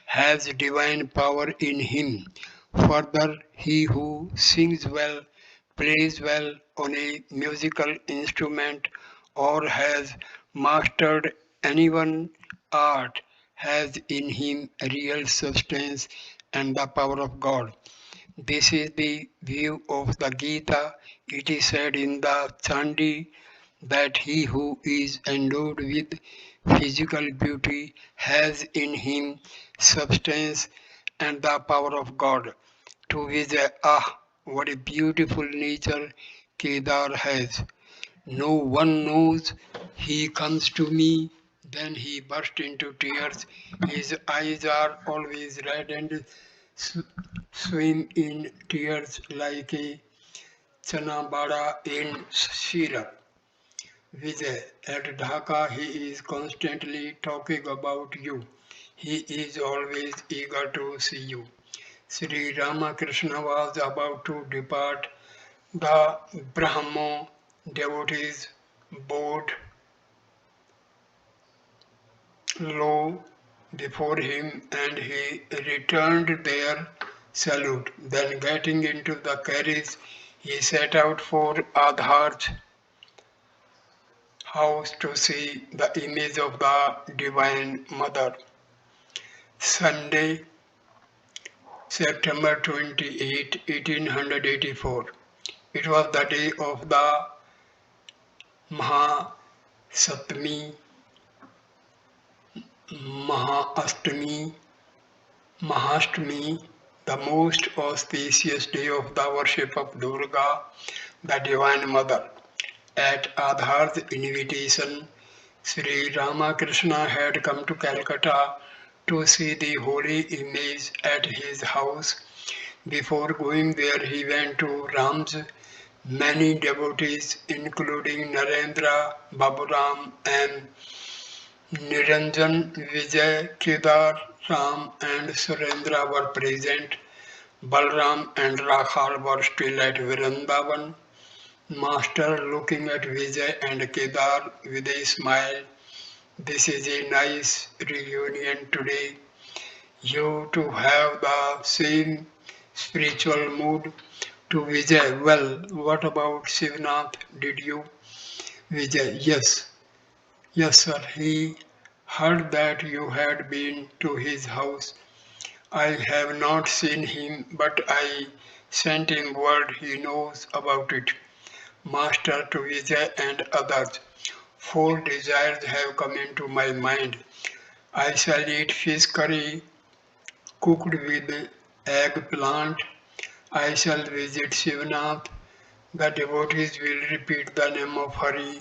has divine power in him. Further, he who sings well, plays well on a musical instrument, or has mastered any one art has in him real substance and the power of God. This is the view of the Gita. It is said in the Chandi that he who is endowed with physical beauty has in him substance and the power of God. To Vijay, ah, what a beautiful nature Kedar has. No one knows. He comes to me, then he burst into tears. His eyes are always red and sw- swim in tears like a chana bada in syrup. Vijay, at Dhaka he is constantly talking about you. He is always eager to see you. Sri Ramakrishna was about to depart. The Brahmo devotees bowed low before him and he returned their salute. Then, getting into the carriage, he set out for Adhar's house to see the image of the Divine Mother. Sunday, September 28, 1884. It was the day of the Mahasatmi, Mahastami, Mahastami, the most auspicious day of the worship of Durga, the Divine Mother. At Adhar's invitation, Sri Ramakrishna had come to Calcutta to see the holy image at his house. Before going there, he went to Ram's. Many devotees, including Narendra, Baburam, and Niranjan, Vijay, Kedar, Ram, and Surendra were present. Balram and Rakhal were still at Vrindavan. Master looking at Vijay and Kedar with a smile. This is a nice reunion today. You two have the same spiritual mood. To Vijay, well, what about Shivnath? Did you? Vijay, yes. Yes, sir. He heard that you had been to his house. I have not seen him, but I sent him word he knows about it. Master to Vijay and others. Four desires have come into my mind. I shall eat fish curry cooked with eggplant. I shall visit Shivnath. The devotees will repeat the name of Hari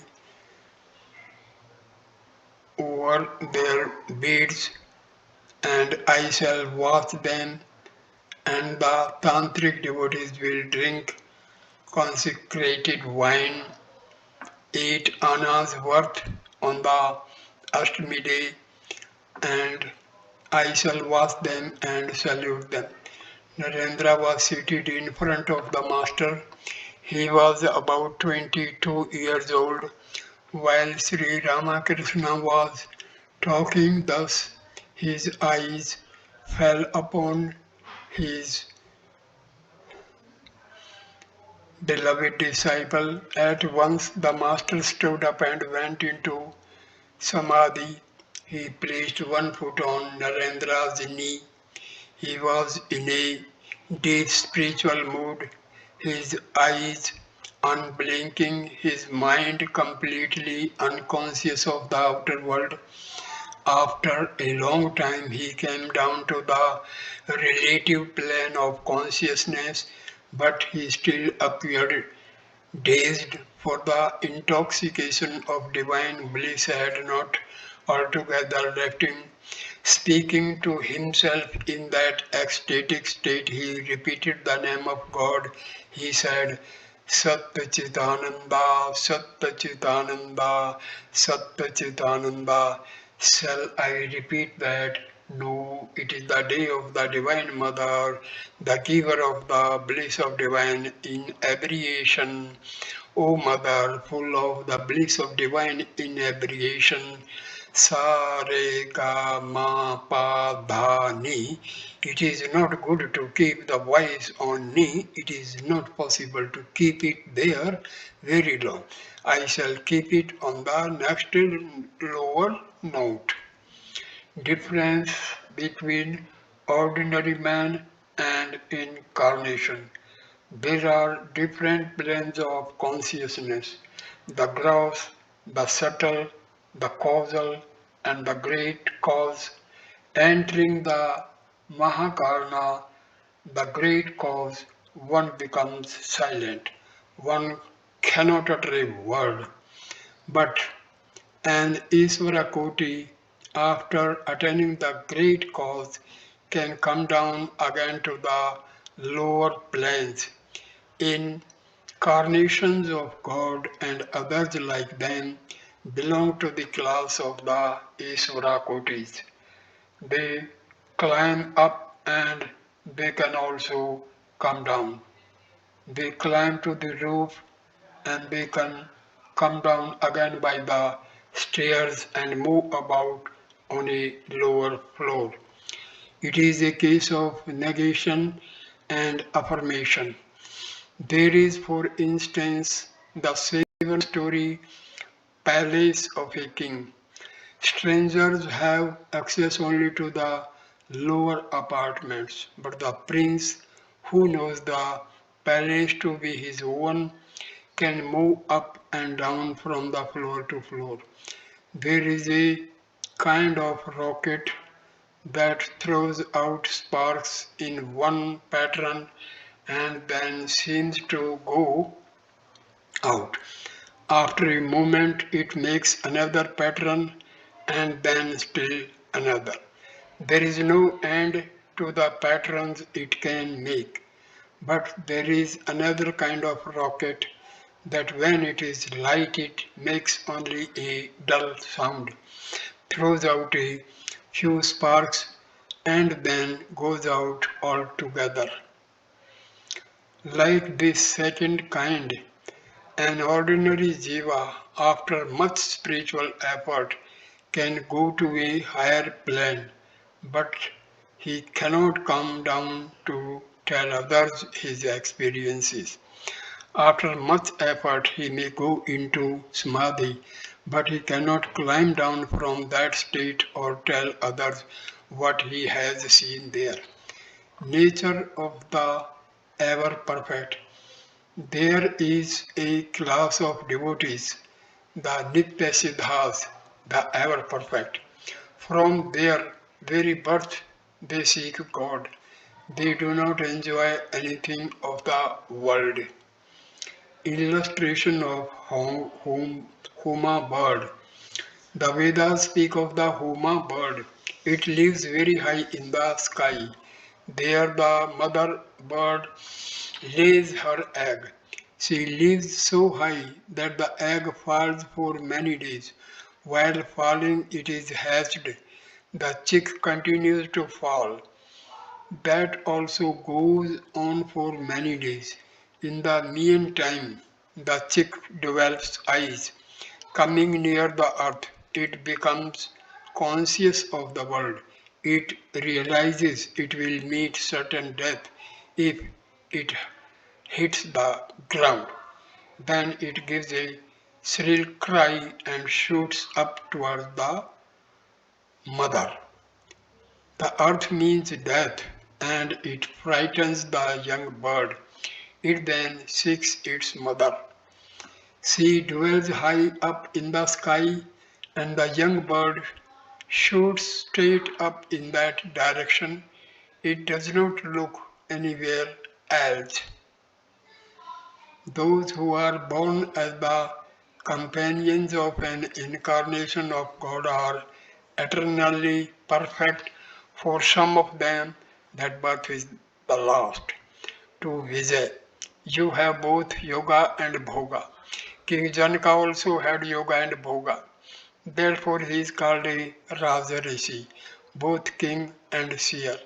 over their beads, and I shall watch them, and the tantric devotees will drink consecrated wine, eat anna's worth on the Ashtami day, and I shall watch them and salute them. Narendra was seated in front of the master. He was about 22 years old. While Sri Ramakrishna was talking thus, his eyes fell upon his beloved disciple. At once the master stood up and went into samadhi. He placed one foot on Narendra's knee. He was in a deep spiritual mood, his eyes unblinking, his mind completely unconscious of the outer world. After a long time, he came down to the relative plane of consciousness, but he still appeared dazed, for the intoxication of divine bliss had not altogether left him. Speaking to himself in that ecstatic state, he repeated the name of God. He said, Satchitananda, Satchitananda, Satchitananda. Shall I repeat that? No, it is the day of the Divine Mother, the giver of the bliss of divine inebriation. O Mother, full of the bliss of divine inebriation, Sa Re Ga Ma Pa Dha Ni. It is not good to keep the voice on Ni. It is not possible to keep it there very long. I shall keep it on the next lower note. Difference between ordinary man and incarnation. There are different planes of consciousness: the gross, the subtle, the causal, and the great cause. Entering the Mahakarna, the great cause, one becomes silent. One cannot utter a word. But an Iswarakoti, after attaining the great cause, can come down again to the lower planes. Incarnations of God and others like them belong to the class of the Iswarakotis. They climb up and they can also come down. They climb to the roof and they can come down again by the stairs and move about on a lower floor. It is a case of negation and affirmation. There is, for instance, the seven-story palace of a king. Strangers have access only to the lower apartments, but the prince, who knows the palace to be his own, can move up and down from the floor to floor. There is a kind of rocket that throws out sparks in one pattern and then seems to go out. After a moment, it makes another pattern and then still another. There is no end to the patterns it can make. But there is another kind of rocket that when it is lighted makes only a dull sound, throws out a few sparks and then goes out altogether. Like this second kind, an ordinary jiva, after much spiritual effort, can go to a higher plane, but he cannot come down to tell others his experiences. After much effort, he may go into samadhi, but he cannot climb down from that state or tell others what he has seen there. Nature of the ever perfect. There is a class of devotees, the Nityasiddhas, the ever perfect. From their very birth, they seek God. They do not enjoy anything of the world. Illustration of Huma bird. The Vedas speak of the Huma bird. It lives very high in the sky. There the mother bird lays her egg. She lives so high that the egg falls for many days. While falling it is hatched. The chick continues to fall. That also goes on for many days. In the meantime, the chick develops eyes. Coming near the earth, it becomes conscious of the world. It realizes it will meet certain death if it hits the ground. Then it gives a shrill cry and shoots up towards the mother. The earth means death, and it frightens the young bird. It then seeks its mother. She dwells high up in the sky, and the young bird shoots straight up in that direction. It does not look anywhere else. Those who are born as the companions of an incarnation of God are eternally perfect. For some of them, that birth is the last. To Vijay, you have both yoga and bhoga. King Janaka also had yoga and bhoga. Therefore, he is called a Raja Rishi. both king and seer.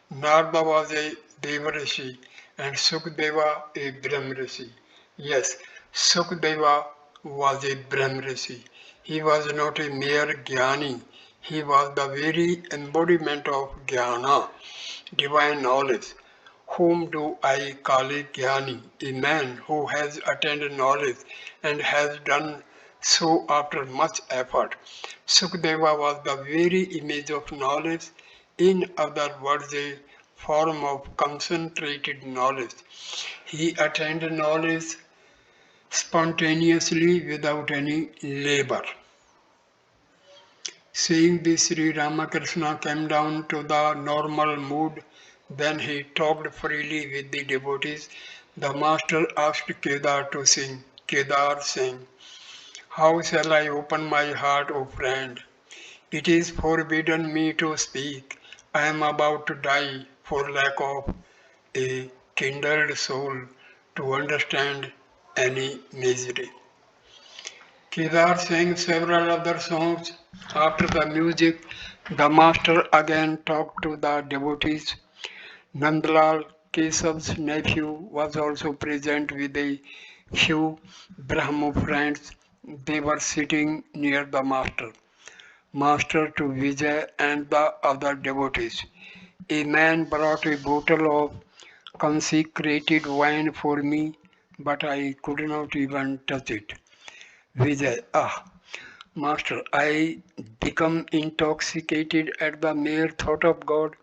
Narada was a Devarishi and Sukadeva a Brahmrishi. Yes, Sukadeva was a Brahmrishi. He was not a mere Jnani. He was the very embodiment of Jnana, divine knowledge. Whom do I call a Jnani? A man who has attained knowledge and has done so after much effort. Sukadeva was the very image of knowledge, in other words, a form of concentrated knowledge. He attained knowledge spontaneously without any labor. Seeing this, Sri Ramakrishna came down to the normal mood. Then he talked freely with the devotees. The master asked Kedar to sing. Kedar sang, "How shall I open my heart, O friend? It is forbidden me to speak. I am about to die for lack of a kindled soul to understand any misery." Kedar sang several other songs. After the music, the master again talked to the devotees. Nandlal, Kesav's nephew, was also present with a few Brahmo friends. They were sitting near the master. Master to Vijay and the other devotees. A man brought a bottle of consecrated wine for me, but I could not even touch it. Vijay, Master, I become intoxicated at the mere thought of God.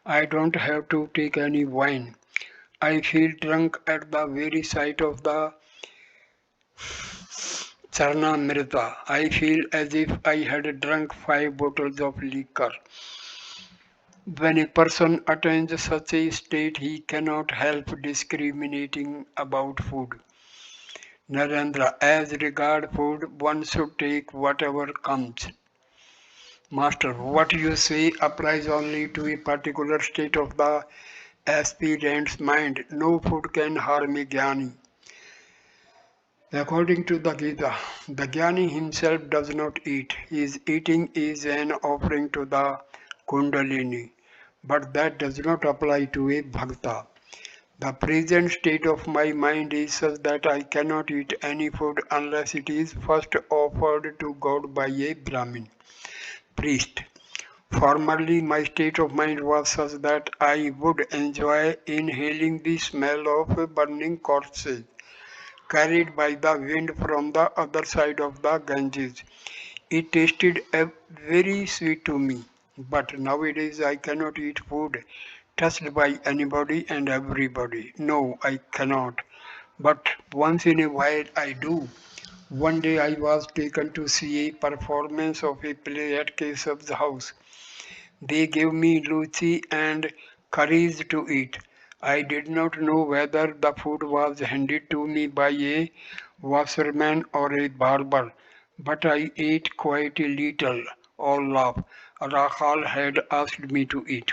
I don't have to take any wine. I feel drunk at the very sight of the Charnamrita. I feel as if I had drunk 5 bottles of liquor. When a person attains such a state, he cannot help discriminating about food. Narendra, as regard food, one should take whatever comes. Master, what you say applies only to a particular state of the aspirant's mind. No food can harm a jnani. According to the Gita, the jnani himself does not eat. His eating is an offering to the Kundalini. But that does not apply to a bhakta. The present state of my mind is such that I cannot eat any food unless it is first offered to God by a Brahmin priest. Formerly, my state of mind was such that I would enjoy inhaling the smell of burning corpses carried by the wind from the other side of the Ganges. It tasted very sweet to me, but nowadays I cannot eat food touched by anybody and everybody. No, I cannot. But once in a while I do. One day I was taken to see a performance of a play at Kesav's house. They gave me luchi and curries to eat. I did not know whether the food was handed to me by a washerman or a barber, but I ate quite a little. All laugh. Rakhal had asked me to eat.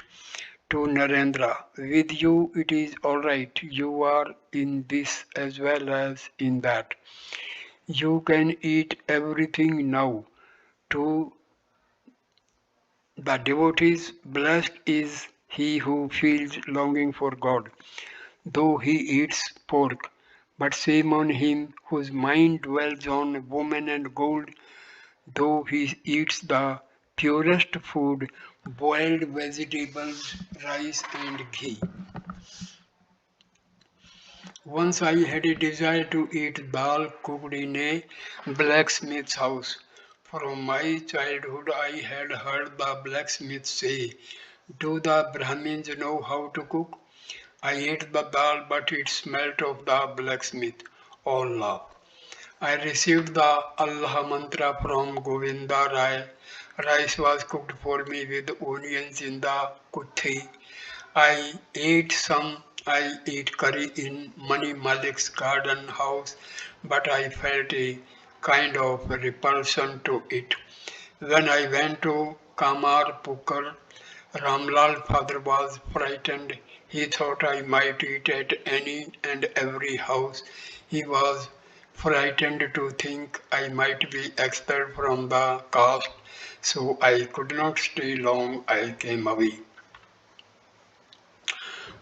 To Narendra, with you it is all right. You are in this as well as in that. You can eat everything now. To the devotees, blessed is he who feels longing for God, though he eats pork. But shame on him whose mind dwells on woman and gold, though he eats the purest food, boiled vegetables, rice and ghee. Once I had a desire to eat dal cooked in a blacksmith's house. From my childhood I had heard the blacksmith say, "Do the Brahmins know how to cook?" I ate the dal, but it smelt of the blacksmith. All laughed. I received the Allah mantra from Govinda Rai. Rice was cooked for me with onions in the kuthi. I ate some. I ate curry in Mani Malik's garden house, but I felt a kind of repulsion to it. When I went to Kamar Pukar, Ramlal father was frightened. He thought I might eat at any and every house. He was frightened to think I might be expelled from the caste, so I could not stay long. I came away.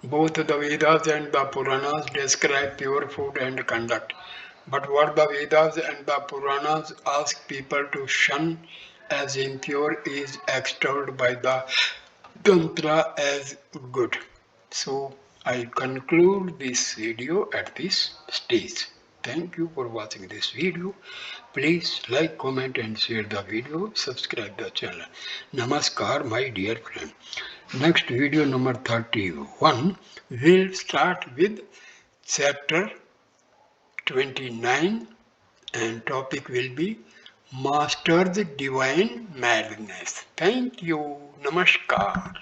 Both the Vedas and the Puranas describe pure food and conduct. But what the Vedas and the Puranas ask people to shun as impure is extolled by the Tantra as good. So I conclude this video at this stage. Thank you for watching this video. Please like, comment and share the video. Subscribe the channel. Namaskar my dear friend. Next video number 31 will start with chapter 29 and topic will be Master the Divine Madness. Thank you. Namaskar.